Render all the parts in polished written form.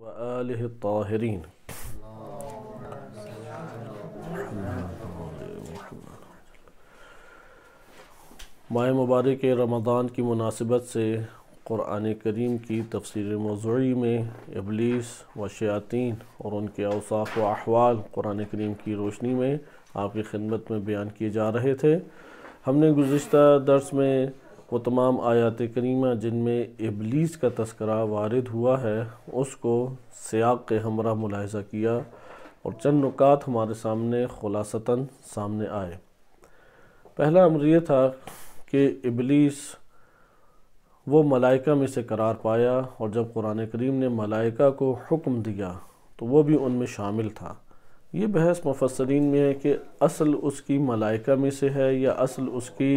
وآلہ الطاہرین۔ ماہ مبارک رمضان کی مناسبت سے قرآن کریم کی تفسیر موضوعی میں ابلیس و شیاطین اور ان کے اوصاف و احوال قرآن کریم کی روشنی میں آپ کی خدمت میں بیان کیے جا رہے تھے۔ ہم نے گزشتہ درس میں وہ تمام آیات کریمہ جن میں ابلیس کا تذکرہ وارد ہوا ہے اس کو سیاق کے ہمراہ ملاحظہ کیا اور چند نکات ہمارے سامنے خلاصتاً سامنے آئے۔ پہلا امر یہ تھا کہ ابلیس وہ ملائکہ میں سے قرار پایا، اور جب قرآن کریم نے ملائکہ کو حکم دیا تو وہ بھی ان میں شامل تھا۔ یہ بحث مفسرین میں ہے کہ اصل اس کی ملائکہ میں سے ہے یا اصل اس کی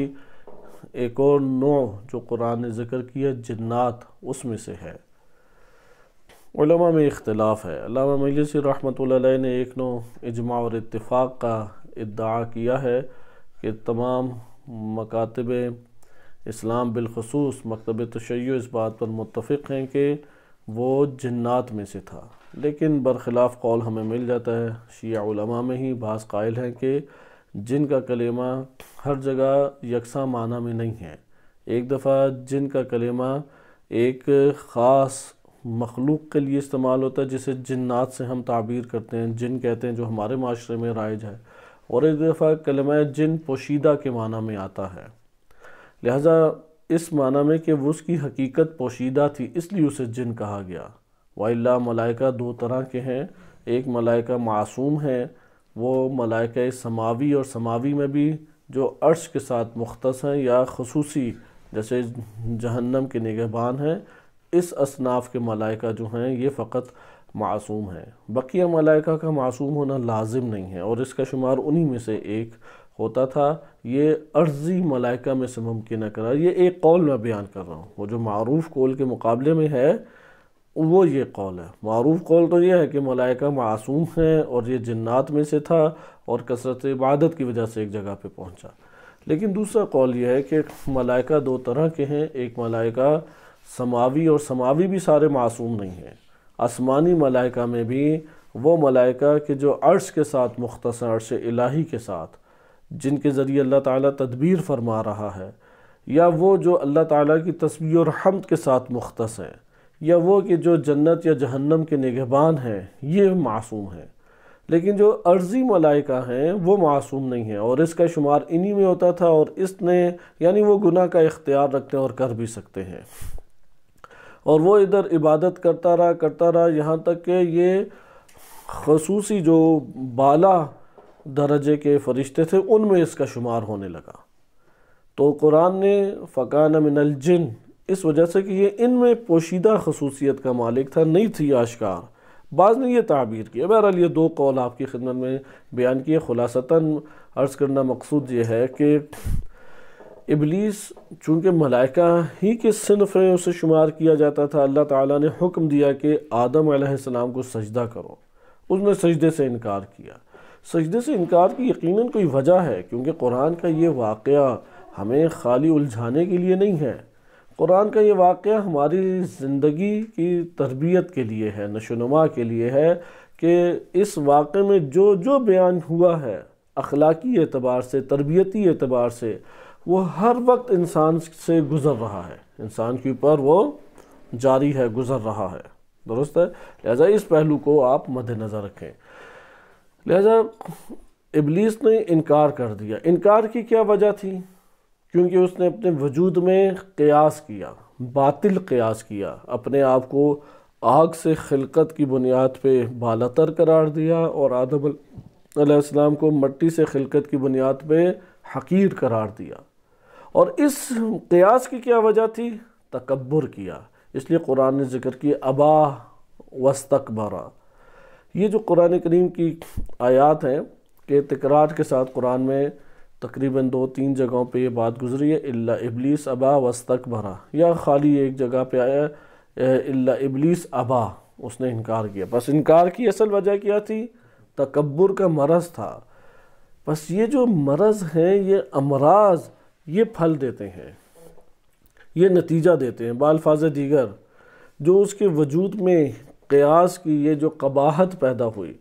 ایک اور نوع جو قرآن نے ذکر کیا جنات اس میں سے ہے۔ علماء میں اختلاف ہے۔ علامہ مجلسی رحمۃ اللہ علیہ نے ایک نوع اجماع اور اتفاق کا ادعا کیا ہے کہ تمام مکاتب اسلام بالخصوص مکتب تشیع اس بات پر متفق ہیں کہ وہ جنات میں سے تھا، لیکن برخلاف قول ہمیں مل جاتا ہے۔ شیعہ علماء میں ہی بعض قائل ہیں کہ جن کا کلمہ ہر جگہ یکساں معنی میں نہیں ہے۔ ایک دفعہ جن کا کلمہ ایک خاص مخلوق کے لیے استعمال ہوتا ہے جسے جنات سے ہم تعبیر کرتے ہیں، جن کہتے ہیں، جو ہمارے معاشرے میں رائج ہے، اور ایک دفعہ کلمہ جن پوشیدہ کے معنی میں آتا ہے۔ لہٰذا اس معنی میں کہ وہ اس کی حقیقت پوشیدہ تھی اس لیے اسے جن کہا گیا۔ وَإِلَّا ملائکہ دو طرح کے ہیں، ایک ملائکہ معصوم ہے، وہ ملائکہ سماوی اور سماوی میں بھی جو عرش کے ساتھ مختص ہیں یا خصوصی جیسے جہنم کے نگہبان ہیں، اس اصناف کے ملائکہ جو ہیں یہ فقط معصوم ہیں۔ بقیہ ملائکہ کا معصوم ہونا لازم نہیں ہے، اور اس کا شمار انہی میں سے ایک ہوتا تھا۔ یہ عرضی ملائکہ میں سے ممکنہ قرار، یہ ایک قول میں بیان کر رہا ہوں، وہ جو معروف قول کے مقابلے میں ہے وہ یہ قول ہے۔ معروف قول تو یہ ہے کہ ملائکہ معصوم ہیں اور یہ جنات میں سے تھا اور کثرت عبادت کی وجہ سے ایک جگہ پہ پہنچا۔ لیکن دوسرا قول یہ ہے کہ ملائکہ دو طرح کے ہیں، ایک ملائکہ سماوی، اور سماوی بھی سارے معصوم نہیں ہیں۔ آسمانی ملائکہ میں بھی وہ ملائکہ کہ جو عرش کے ساتھ مختص ہیں، عرش الہی کے ساتھ، جن کے ذریعے اللہ تعالیٰ تدبیر فرما رہا ہے، یا وہ جو اللہ تعالیٰ کی تسبیح اور حمد کے ساتھ مختص ہیں، یا وہ کہ جو جنت یا جہنم کے نگہبان ہیں، یہ معصوم ہیں۔ لیکن جو عرضی ملائکہ ہیں وہ معصوم نہیں ہیں، اور اس کا شمار انہی میں ہوتا تھا، اور اس نے یعنی وہ گناہ کا اختیار رکھتے ہیں اور کر بھی سکتے ہیں، اور وہ ادھر عبادت کرتا رہا یہاں تک کہ یہ خصوصی جو بالا درجے کے فرشتے تھے ان میں اس کا شمار ہونے لگا۔ تو قرآن نے فَكَانَ مِنَ الْجِنِّ اس وجہ سے کہ یہ ان میں پوشیدہ خصوصیت کا مالک تھا، نہیں تھی آشکار۔ بعض نے یہ تعبیر کی۔ بہرحال یہ دو قول آپ کی خدمت میں بیان کیے۔ خلاصتاً عرض کرنا مقصود یہ ہے کہ ابلیس چونکہ ملائکہ ہی کے صنف میں اسے شمار کیا جاتا تھا، اللہ تعالیٰ نے حکم دیا کہ آدم علیہ السلام کو سجدہ کرو، اس نے سجدے سے انکار کیا۔ سجدے سے انکار کی یقیناً کوئی وجہ ہے، کیونکہ قرآن کا یہ واقعہ ہمیں خالی الجھانے کے لیے نہیں ہے۔ قرآن کا یہ واقعہ ہماری زندگی کی تربیت کے لیے ہے، نشوونما کے لیے ہے، کہ اس واقعے میں جو جو بیان ہوا ہے اخلاقی اعتبار سے، تربیتی اعتبار سے، وہ ہر وقت انسان سے گزر رہا ہے، انسان کے اوپر وہ جاری ہے، گزر رہا ہے، درست ہے؟ لہذا اس پہلو کو آپ مد نظر رکھیں۔ لہذا ابلیس نے انکار کر دیا۔ انکار کی کیا وجہ تھی؟ کیونکہ اس نے اپنے وجود میں قیاس کیا، باطل قیاس کیا، اپنے آپ کو آگ سے خلقت کی بنیاد پہ بالاتر قرار دیا، اور آدم علیہ السلام کو مٹی سے خلقت کی بنیاد پہ حقیر قرار دیا۔ اور اس قیاس کی کیا وجہ تھی؟ تکبر کیا۔ اس لیے قرآن نے ذکر کی ابا واستکبر۔ یہ جو قرآن کریم کی آیات ہیں کہ تکرار کے ساتھ قرآن میں تقریباً 2-3 جگہوں پہ یہ بات گزری ہے، الا ابلیس ابا واستکبر، یا خالی ایک جگہ پہ آیا الا ابلیس ابا، اس نے انکار کیا۔ بس انکار کی اصل وجہ کیا تھی؟ تکبر کا مرض تھا۔ بس یہ جو مرض ہیں، یہ امراض، یہ پھل دیتے ہیں، یہ نتیجہ دیتے ہیں۔ بالفاظ دیگر جو اس کے وجود میں قیاس کی یہ جو قباحت پیدا ہوئی،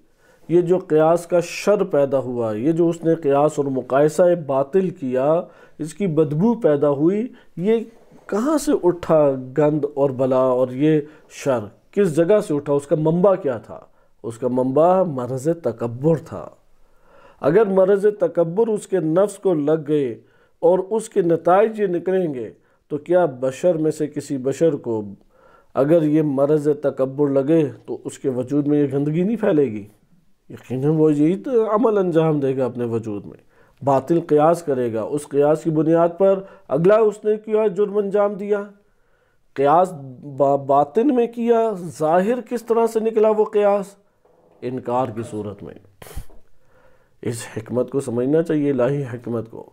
یہ جو قیاس کا شر پیدا ہوا، یہ جو اس نے قیاس اور مقایسہ باطل کیا، اس کی بدبو پیدا ہوئی، یہ کہاں سے اٹھا گند اور بلا اور یہ شر کس جگہ سے اٹھا؟ اس کا منبع کیا تھا؟ اس کا منبع مرض تکبر تھا۔ اگر مرض تکبر اس کے نفس کو لگ گئے اور اس کے نتائج یہ نکلیں گے، تو کیا بشر میں سے کسی بشر کو اگر یہ مرض تکبر لگے تو اس کے وجود میں یہ گندگی نہیں پھیلے گی؟ یقیناً وہ یہی تو عمل انجام دے گا اپنے وجود میں، باطل قیاس کرے گا، اس قیاس کی بنیاد پر اگلا اس نے کیا جرم انجام دیا، قیاس باطن میں کیا، ظاہر کس طرح سے نکلا وہ قیاس؟ انکار کی صورت میں۔ اس حکمت کو سمجھنا چاہیے، الہی حکمت کو۔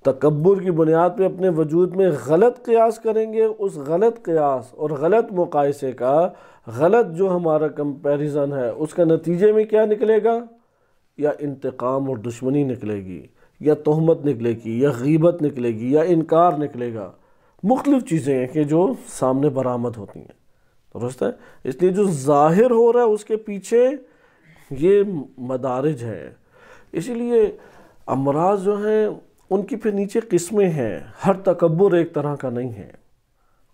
تکبر کی بنیاد پہ اپنے وجود میں غلط قیاس کریں گے، اس غلط قیاس اور غلط مقایسے کا، غلط جو ہمارا کمپیریزن ہے، اس کا نتیجے میں کیا نکلے گا؟ یا انتقام اور دشمنی نکلے گی، یا تہمت نکلے گی، یا غیبت نکلے گی، یا انکار نکلے گا۔ مختلف چیزیں ہیں کہ جو سامنے برآمد ہوتی ہیں، درست ہے؟ اس لیے جو ظاہر ہو رہا ہے اس کے پیچھے یہ مدارج ہیں۔ اسی لیے امراض جو ہیں ان کی پھر نیچے قسمیں ہیں، ہر تکبر ایک طرح کا نہیں ہے۔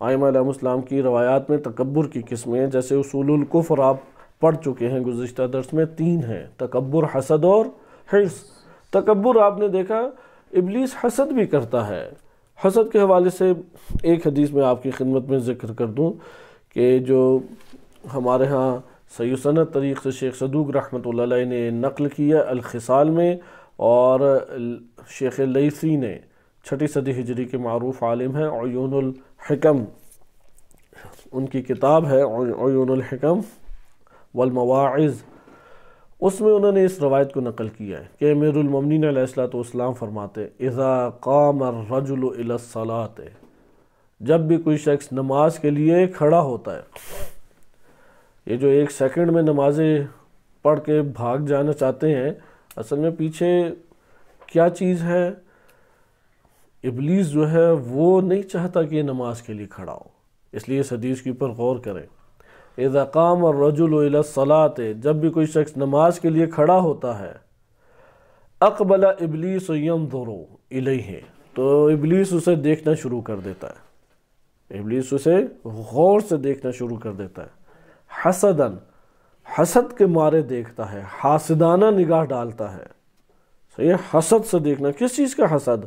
ائمہ علیہ السلام کی روایات میں تکبر کی قسمیں ہیں، جیسے اصول الکفر آپ پڑھ چکے ہیں گزشتہ درس میں، 3 ہیں: تکبر، حسد اور حرص۔ تکبر آپ نے دیکھا ابلیس حسد بھی کرتا ہے۔ حسد کے حوالے سے ایک حدیث میں آپ کی خدمت میں ذکر کر دوں کہ جو ہمارے ہاں صحیح سند طریق سے شیخ صدوق رحمۃ اللہ علیہ نے نقل کیا الخصال میں، اور شیخ لیثی نے 6 صدی ہجری کے معروف عالم ہیں، عیون الحکم، ان کی کتاب ہے عیون الحکم والمواعظ، اس میں انہوں نے اس روایت کو نقل کیا ہے کہ امیر المومنین علیہ السلام فرماتے: اذا قام الرجل الى الصلاۃ، جب بھی کوئی شخص نماز کے لیے کھڑا ہوتا ہے، یہ جو 1 سیکنڈ میں نمازیں پڑھ کے بھاگ جانا چاہتے ہیں، اصل میں پیچھے کیا چیز ہے؟ ابلیس جو ہے وہ نہیں چاہتا کہ یہ نماز کے لیے کھڑا ہو، اس لیے اس حدیث کے اوپر غور کریں۔ اذا قام الرجل الى الصلاۃ، جب بھی کوئی شخص نماز کے لیے کھڑا ہوتا ہے، اقبل ابلیس ينظر الیہ، تو ابلیس اسے دیکھنا شروع کر دیتا ہے، ابلیس اسے غور سے دیکھنا شروع کر دیتا ہے، حسداً، حسد کے مارے دیکھتا ہے، حاسدانہ نگاہ ڈالتا ہے۔ صحیح، حسد سے دیکھنا، کس چیز کا حسد؟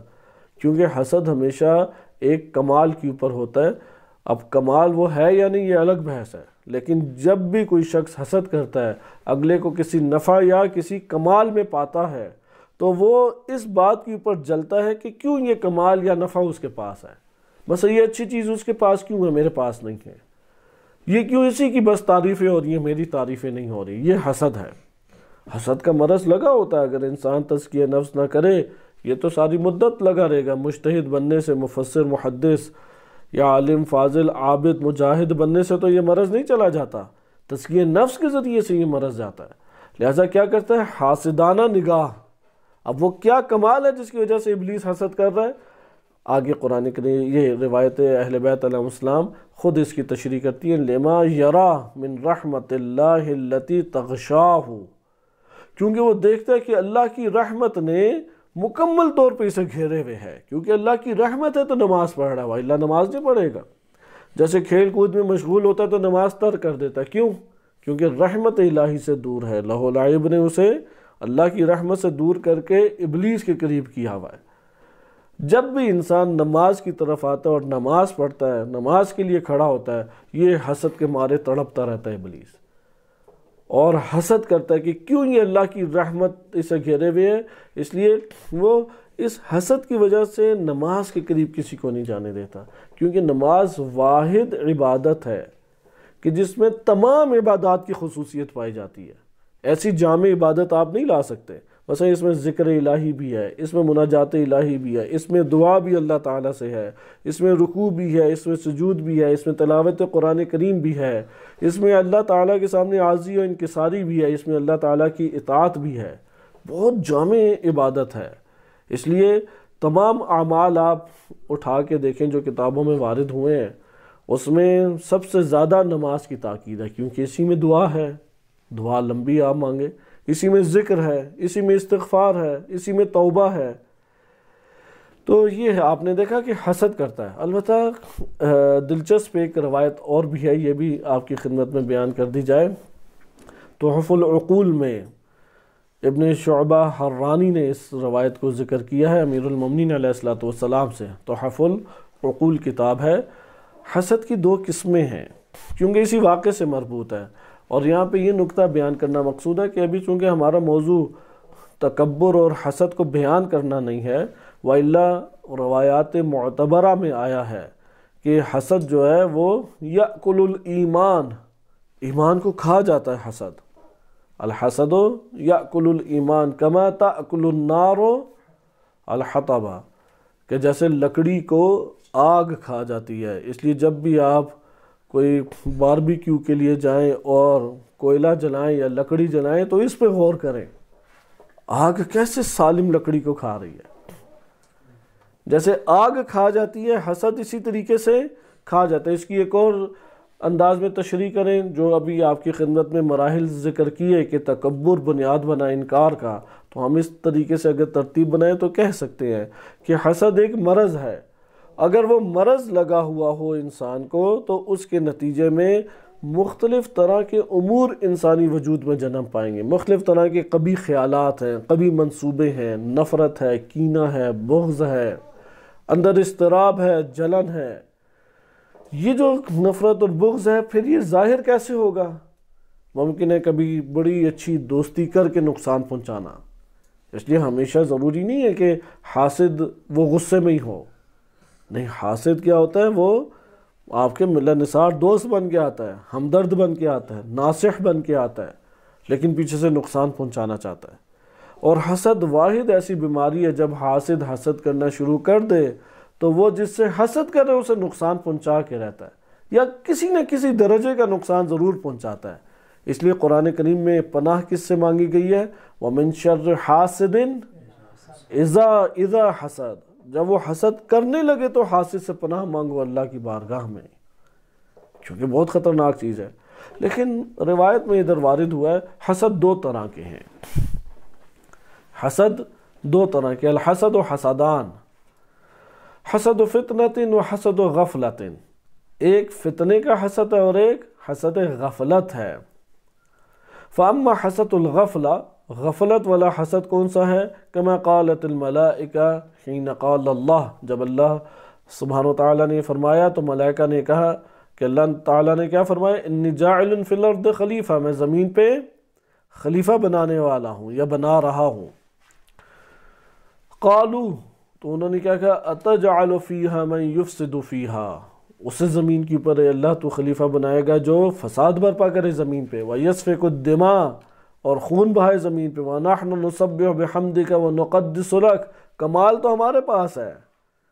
کیونکہ حسد ہمیشہ ایک کمال کے اوپر ہوتا ہے۔ اب کمال وہ ہے یا نہیں یہ الگ بحث ہے، لیکن جب بھی کوئی شخص حسد کرتا ہے، اگلے کو کسی نفع یا کسی کمال میں پاتا ہے، تو وہ اس بات کے اوپر جلتا ہے کہ کیوں یہ کمال یا نفع اس کے پاس ہے، بس یہ اچھی چیز اس کے پاس کیوں ہے، میرے پاس نہیں ہے، یہ کیوں اسی کی بس تعریفیں ہو رہی ہیں، میری تعریفیں نہیں ہو رہی۔ یہ حسد ہے۔ حسد کا مرض لگا ہوتا ہے، اگر انسان تزکیہ نفس نہ کرے یہ تو ساری مدت لگا رہے گا۔ مجتہد بننے سے، مفسر، محدث یا عالم، فاضل، عابد، مجاہد بننے سے تو یہ مرض نہیں چلا جاتا، تزکیہ نفس کے ذریعے سے یہ مرض جاتا ہے۔ لہٰذا کیا کرتا ہے؟ حاسدانہ نگاہ۔ اب وہ کیا کمال ہے جس کی وجہ سے ابلیس حسد کر رہا ہے؟ آگے قرآن کریم یہ روایت اہل بیت علیہ السلام خود اس کی تشریح کرتی ہیں، لما یرا من رحمت اللہ التی تغشاہ، کیونکہ وہ دیکھتا ہے کہ اللہ کی رحمت نے مکمل طور پہ اسے گھیرے ہوئے ہے، کیونکہ اللہ کی رحمت ہے تو نماز پڑھ رہا ہے، وہ اللہ نماز نہیں پڑھے گا۔ جیسے کھیل کود میں مشغول ہوتا ہے تو نماز ترک کر دیتا ہے، کیوں؟ کیونکہ رحمت الہی سے دور ہے، لہو لعب نے اسے اللہ کی رحمت سے دور کر کے ابلیس کے قریب کیا ہوا ہے۔ جب بھی انسان نماز کی طرف آتا ہے اور نماز پڑھتا ہے، نماز کے لیے کھڑا ہوتا ہے، یہ حسد کے مارے تڑپتا رہتا ہے ابلیس، اور حسد کرتا ہے کہ کیوں یہ اللہ کی رحمت اسے گھیرے ہوئے ہے، اس لیے وہ اس حسد کی وجہ سے نماز کے قریب کسی کو نہیں جانے دیتا، کیونکہ نماز واحد عبادت ہے کہ جس میں تمام عبادات کی خصوصیت پائی جاتی ہے۔ ایسی جامع عبادت آپ نہیں لا سکتے، مثلا اس میں ذکر الہی بھی ہے، اس میں مناجات الہی بھی ہے، اس میں دعا بھی اللہ تعالیٰ سے ہے، اس میں رکوع بھی ہے، اس میں سجود بھی ہے، اس میں تلاوت قرآن کریم بھی ہے، اس میں اللہ تعالیٰ کے سامنے عاجزی و انکساری بھی ہے، اس میں اللہ تعالیٰ کی اطاعت بھی ہے۔ بہت جامع عبادت ہے، اس لیے تمام اعمال آپ اٹھا کے دیکھیں جو کتابوں میں وارد ہوئے ہیں، اس میں سب سے زیادہ نماز کی تاکید ہے، کیونکہ اسی میں دعا ہے، دعا لمبی آپ مانگے، اسی میں ذکر ہے، اسی میں استغفار ہے، اسی میں توبہ ہے۔ تو یہ ہے، آپ نے دیکھا کہ حسد کرتا ہے۔ البتہ دلچسپ ایک روایت اور بھی ہے، یہ بھی آپ کی خدمت میں بیان کر دی جائے۔ تحف العقول میں ابن شعبہ حرانی نے اس روایت کو ذکر کیا ہے امیر المومنین علیہ السلام سے۔ تحف العقول کتاب ہے۔ حسد کی 2 قسمیں ہیں، کیونکہ اسی واقعے سے مربوط ہے، اور یہاں پہ یہ نقطہ بیان کرنا مقصود ہے کہ ابھی چونکہ ہمارا موضوع تکبر اور حسد کو بیان کرنا نہیں ہے، وَإِلَّا روایات معتبرہ میں آیا ہے کہ حسد جو ہے وہ یأکل الایمان، ایمان کو کھا جاتا ہے حسد۔ الحسد یأکل الایمان کما تأکل النار الحطب، کہ جیسے لکڑی کو آگ کھا جاتی ہے۔ اس لیے جب بھی آپ کوئی باربیکیو کے لیے جائیں اور کوئلہ جلائیں یا لکڑی جلائیں تو اس پہ غور کریں، آگ کیسے سالم لکڑی کو کھا رہی ہے۔ جیسے آگ کھا جاتی ہے، حسد اسی طریقے سے کھا جاتا ہے۔ اس کی ایک اور انداز میں تشریح کریں، جو ابھی آپ کی خدمت میں مراحل ذکر کیے کہ تکبر بنیاد بنا انکار کا، تو ہم اس طریقے سے اگر ترتیب بنائیں تو کہہ سکتے ہیں کہ حسد ایک مرض ہے۔ اگر وہ مرض لگا ہوا ہو انسان کو تو اس کے نتیجے میں مختلف طرح کے امور انسانی وجود میں جنم پائیں گے، مختلف طرح کے قبیح خیالات ہیں، قبیح منصوبے ہیں، نفرت ہے، کینہ ہے، بغض ہے، اندر اضطراب ہے، جلن ہے۔ یہ جو نفرت اور بغض ہے پھر یہ ظاہر کیسے ہوگا؟ ممکن ہے کبھی بڑی اچھی دوستی کر کے نقصان پہنچانا، اس لیے ہمیشہ ضروری نہیں ہے کہ حاسد وہ غصے میں ہی ہو، نہیں، حاسد کیا ہوتا ہے، وہ آپ کے ملہ نثار دوست بن کے آتا ہے، ہمدرد بن کے آتا ہے، ناصح بن کے آتا ہے، لیکن پیچھے سے نقصان پہنچانا چاہتا ہے۔ اور حسد واحد ایسی بیماری ہے، جب حاسد حسد کرنا شروع کر دے تو وہ جس سے حسد کر رہے اسے نقصان پہنچا کے رہتا ہے، یا کسی نہ کسی درجے کا نقصان ضرور پہنچاتا ہے۔ اس لیے قرآن کریم میں پناہ کس سے مانگی گئی ہے؟ وَمِن شَرِّ حَاسِدٍ اِذَا حَسَد، جب وہ حسد کرنے لگے تو حاسد سے پناہ مانگو اللہ کی بارگاہ میں، کیونکہ بہت خطرناک چیز ہے۔ لیکن روایت میں ادھر وارد ہوا ہے حسد 2 طرح کے ہیں، حسد 2 طرح کے، الحسد و حسدان، حسد و فتنۃ و حسد و غفلت، ایک فتنے کا حسد ہے اور ایک حسد غفلت ہے۔ فاما حسد الغفلہ، غفلت والا حسد کون سا ہے؟ کما قالت الملائکہ حین قال اللہ، جب اللہ سبحانہ وتعالیٰ نے فرمایا تو ملائکہ نے کہا کہ اللہ تعالیٰ نے کیا فرمایا؟ انی جاعل فی الارض خلیفہ، میں زمین پہ خلیفہ بنانے والا ہوں یا بنا رہا ہوں۔ قالو، تو انہوں نے کیا کہا؟ اتجعل فیہا من یفسد فیہا، اسے زمین کے اوپر اے اللہ تو خلیفہ بنائے گا جو فساد برپا کرے زمین پہ، وَيَسْفِكُ الدِّمَاء، اور خون بہائے زمین پہ، وَنَحْنُ نُسَبِّحُ بِحَمْدِكَ وَنُقَدِّسُ لَكَ، کمال تو ہمارے پاس ہے،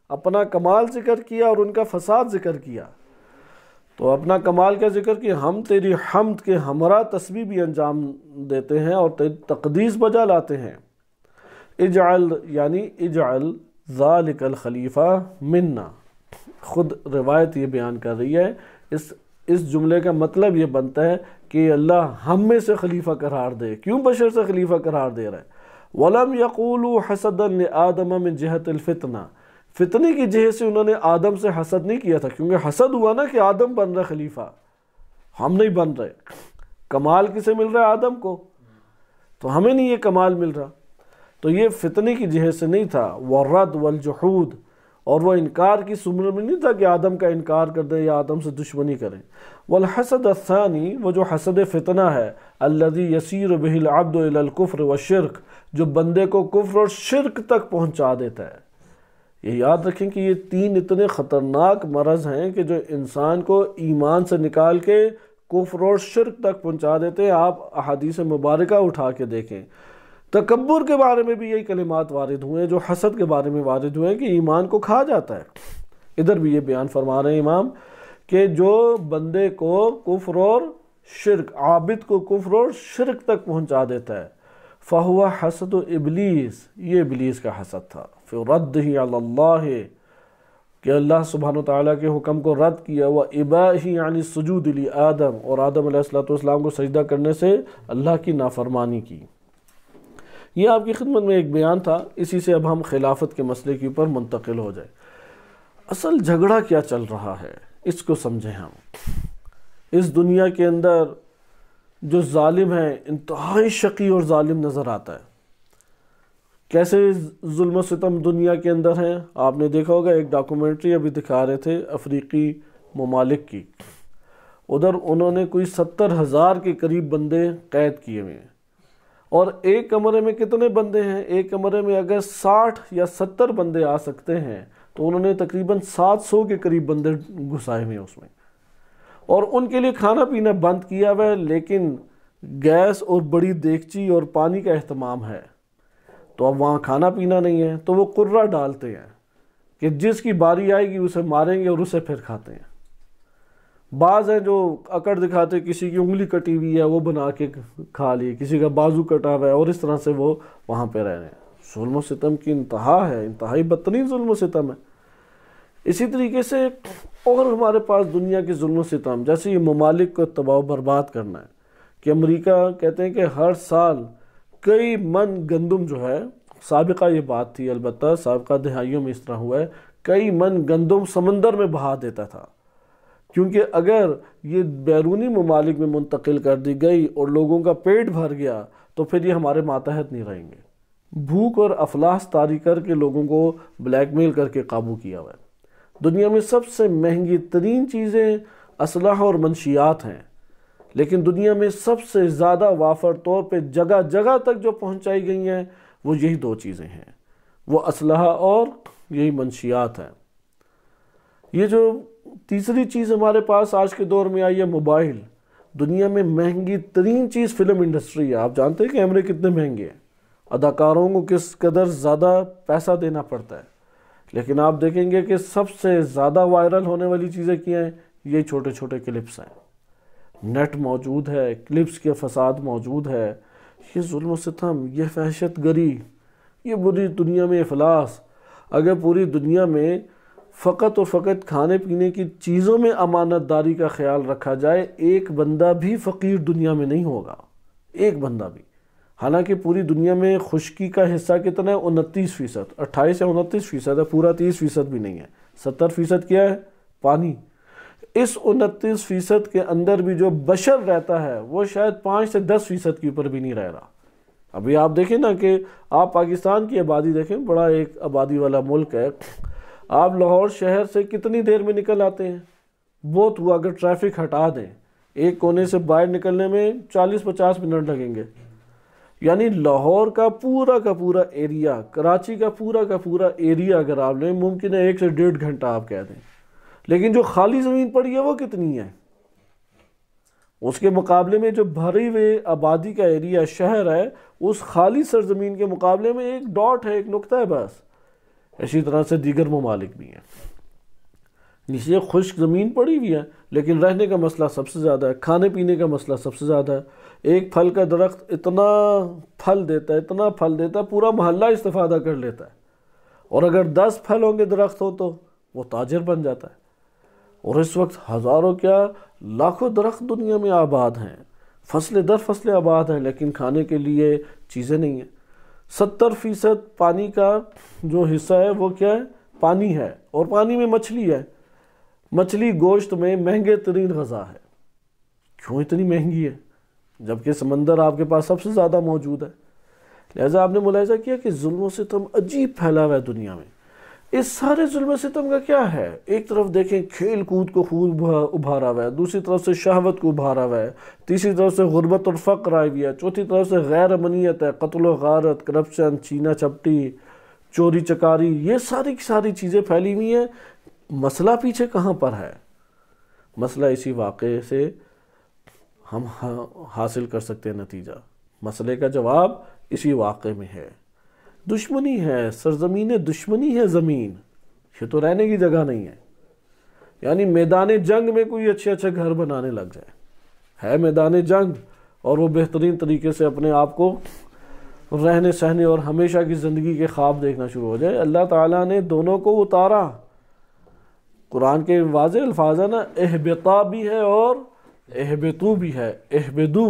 اپنا کمال ذکر کیا اور ان کا فساد ذکر کیا۔ تو اپنا کمال کا ذکر کیا، ہم تیری حمد کے ہمراہ تسبیح بھی انجام دیتے ہیں اور تیری تقدیس بجا لاتے ہیں۔ اجعل، یعنی اجعل ذالک الخلیفہ منا، خود روایت یہ بیان کر رہی ہے، اس جملے کا مطلب یہ بنتا ہے کہ اللہ ہم میں سے خلیفہ قرار دے۔ کیوں بشر سے خلیفہ قرار دے رہا ہے؟ وَلَمْ يَقُولُوا حَسَدًا لِآدَمَ مِنْ جِهَةِ الْفِتْنَةِ، فتنے کی جہت سے انہوں نے آدم سے حسد نہیں کیا تھا، کیونکہ حسد ہوا نا کہ آدم بن رہا خلیفہ، ہم نہیں بن رہے۔ کمال کسے مل رہا ہے؟ آدم کو، تو ہمیں نہیں یہ کمال مل رہا۔ تو یہ فتنے کی جہت سے نہیں تھا، وَالرَّدْ وَالْجُحُودِ، اور وہ انکار کی سمر میں نہیں تھا کہ آدم کا انکار کر دیں یا آدم سے دشمنی کریں۔ والحسد الثانی، وہ جو حسد فتنہ ہے، الذی یسیر بہ العبد الی الکفر والشرک، جو بندے کو کفر اور شرک تک پہنچا دیتا ہے۔ یہ یاد رکھیں کہ یہ 3 اتنے خطرناک مرض ہیں کہ جو انسان کو ایمان سے نکال کے کفر اور شرک تک پہنچا دیتے ہیں۔ آپ احادیث مبارکہ اٹھا کے دیکھیں، تکبر کے بارے میں بھی یہی کلمات وارد ہوئے ہیں جو حسد کے بارے میں وارد ہوئے ہیں کہ ایمان کو کھا جاتا ہے۔ ادھر بھی یہ بیان فرما رہے ہیں امام کہ جو بندے کو کفر اور شرک، عابد کو کفر اور شرک تک پہنچا دیتا ہے، فَهُوَ حَسَدُ إِبْلِيسِ، یہ ابلیس کا حسد تھا، فِي رَدِّهِ عَلَى اللَّهِ، کہ اللہ سبحانہ وتعالیٰ کے حکم کو رد کیا، وَإِبَاحِ عَنِ السُّجُودِ لِآدم، اور آدم علیہ السلام کو سجدہ کرنے سے اللہ کی نافرمانی کی۔ یہ آپ کی خدمت میں ایک بیان تھا، اسی سے اب ہم خلافت کے مسئلے کے اوپر منتقل ہو جائے۔ اصل جھگڑا کیا چل رہا ہے اس کو سمجھیں ہم۔ اس دنیا کے اندر جو ظالم ہے انتہائی شقی اور ظالم نظر آتا ہے۔ کیسے ظلم و ستم دنیا کے اندر ہیں؟ آپ نے دیکھا ہوگا، ایک ڈاکومنٹری ابھی دکھا رہے تھے افریقی ممالک کی، ادھر انہوں نے کوئی 70,000 کے قریب بندے قید کیے ہوئے ہیں، اور ایک کمرے میں کتنے بندے ہیں؟ ایک کمرے میں اگر 60 یا 70 بندے آ سکتے ہیں تو انہوں نے تقریباً 700 کے قریب بندے گھسائے ہوئے ہیں اس میں، اور ان کے لیے کھانا پینا بند کیا ہوا ہے، لیکن گیس اور بڑی دیگچی اور پانی کا اہتمام ہے۔ تو اب وہاں کھانا پینا نہیں ہے تو وہ قرہ ڈالتے ہیں کہ جس کی باری آئے گی اسے ماریں گے اور اسے پھر کھاتے ہیں۔ بعض ہیں جو اکڑ دکھاتے، کسی کی انگلی کٹی ہوئی ہے وہ بنا کے کھا لی، کسی کا بازو کٹا ہوا ہے، اور اس طرح سے وہ وہاں پہ رہ رہے ہیں۔ ظلم و ستم کی انتہا ہے، انتہائی بدترین ظلم و ستم ہے۔ اسی طریقے سے اور ہمارے پاس دنیا کے ظلم و ستم، جیسے یہ ممالک کو تباہ و برباد کرنا ہے، کہ امریکہ کہتے ہیں کہ ہر سال کئی من گندم جو ہے، سابقہ یہ بات تھی، البتہ سابقہ دہائیوں میں اس طرح ہوا ہے، کئی من گندم سمندر میں بہا دیتا تھا، کیونکہ اگر یہ بیرونی ممالک میں منتقل کر دی گئی اور لوگوں کا پیٹ بھر گیا تو پھر یہ ہمارے ماتحت نہیں رہیں گے۔ بھوک اور افلاس طاری کر کے لوگوں کو بلیک میل کر کے قابو کیا ہوا ہے۔ دنیا میں سب سے مہنگی ترین چیزیں اسلحہ اور منشیات ہیں، لیکن دنیا میں سب سے زیادہ وافر طور پہ جگہ جگہ تک جو پہنچائی گئی ہیں وہ یہی دو چیزیں ہیں، وہ اسلحہ اور یہی منشیات ہیں۔ یہ جو تیسری چیز ہمارے پاس آج کے دور میں آئی ہے، موبائل۔ دنیا میں مہنگی ترین چیز فلم انڈسٹری ہے۔ آپ جانتے ہیں کہ کیمرے کتنے مہنگے ہیں، اداکاروں کو کس قدر زیادہ پیسہ دینا پڑتا ہے، لیکن آپ دیکھیں گے کہ سب سے زیادہ وائرل ہونے والی چیزیں کیا ہیں؟ یہ چھوٹے چھوٹے کلپس ہیں۔ نیٹ موجود ہے، کلپس کے فساد موجود ہے، یہ ظلم و ستم، یہ وحشت گری، یہ پوری دنیا میں افلاس۔ اگر پوری دنیا میں فقط اور فقط کھانے پینے کی چیزوں میں امانت داری کا خیال رکھا جائے، ایک بندہ بھی فقیر دنیا میں نہیں ہوگا، ایک بندہ بھی۔ حالانکہ پوری دنیا میں خشکی کا حصہ کتنا ہے؟ 29%، 28 یا 29% ہے، پورا 30% بھی نہیں ہے۔ 70% کیا ہے؟ پانی۔ اس 29% کے اندر بھی جو بشر رہتا ہے وہ شاید 5 سے 10% کے اوپر بھی نہیں رہ رہا۔ ابھی آپ دیکھیں نا کہ آپ پاکستان کی آبادی دیکھیں، بڑا ایک آبادی والا ملک ہے، آپ لاہور شہر سے کتنی دیر میں نکل آتے ہیں؟ بہت ہوا اگر ٹریفک ہٹا دیں، ایک کونے سے باہر نکلنے میں 40-50 منٹ لگیں گے۔ یعنی لاہور کا پورا ایریا، کراچی کا پورا ایریا اگر آپ لیں، ممکن ہے 1 سے 1.5 گھنٹہ آپ کہہ دیں، لیکن جو خالی زمین پڑی ہے وہ کتنی ہے؟ اس کے مقابلے میں جو بھری ہوئی آبادی کا ایریا شہر ہے، اس خالی سرزمین کے مقابلے میں ایک ڈاٹ ہے، ایک نقطہ ہے بس۔ اسی طرح سے دیگر ممالک بھی ہیں، نیچے خشک زمین پڑی ہوئی ہے، لیکن رہنے کا مسئلہ سب سے زیادہ ہے، کھانے پینے کا مسئلہ سب سے زیادہ ہے۔ ایک پھل کا درخت اتنا پھل دیتا ہے، پورا محلہ استفادہ کر لیتا ہے، اور اگر 10 پھلوں کے درخت ہو تو وہ تاجر بن جاتا ہے۔ اور اس وقت ہزاروں کیا لاکھوں درخت دنیا میں آباد ہیں، فصلیں در فصلیں آباد ہیں، لیکن کھانے کے لیے چیزیں نہیں ہیں۔ 70% پانی کا جو حصہ ہے وہ کیا ہے؟ پانی ہے، اور پانی میں مچھلی ہے۔ مچھلی گوشت میں مہنگے ترین غذا ہے۔ کیوں اتنی مہنگی ہے جبکہ سمندر آپ کے پاس سب سے زیادہ موجود ہے؟ لہٰذا آپ نے ملاحظہ کیا کہ ظلم و ستم عجیب پھیلا ہوا ہے دنیا میں۔ اس سارے ظلم و ستم کا کیا ہے؟ ایک طرف دیکھیں کھیل کود کو خوب ابھارا ہوا ہے، دوسری طرف سے شہوت کو ابھارا ہوا ہے، تیسری طرف سے غربت اور فقر آئی ہوئی ہے، چوتھی طرف سے غیر امنیت ہے، قتل و غارت، کرپشن، چینہ چپٹی، چوری چکاری، یہ ساری کی ساری چیزیں پھیلی ہوئی ہیں۔ مسئلہ پیچھے کہاں پر ہے؟ مسئلہ اسی واقعے سے ہم حاصل کر سکتے ہیں نتیجہ۔ مسئلے کا جواب اسی واقعے میں ہے۔ دشمنی ہے، سرزمین دشمنی ہے زمین، یہ تو رہنے کی جگہ نہیں ہے۔ یعنی میدان جنگ میں کوئی اچھے گھر بنانے لگ جائے، ہے میدان جنگ، اور وہ بہترین طریقے سے اپنے آپ کو رہنے سہنے اور ہمیشہ کی زندگی کے خواب دیکھنا شروع ہو جائے۔ اللہ تعالیٰ نے دونوں کو اتارا، قرآن کے واضح الفاظ ہے نا، اہبطا بھی ہے اور اہبطو بھی ہے۔ اہبدو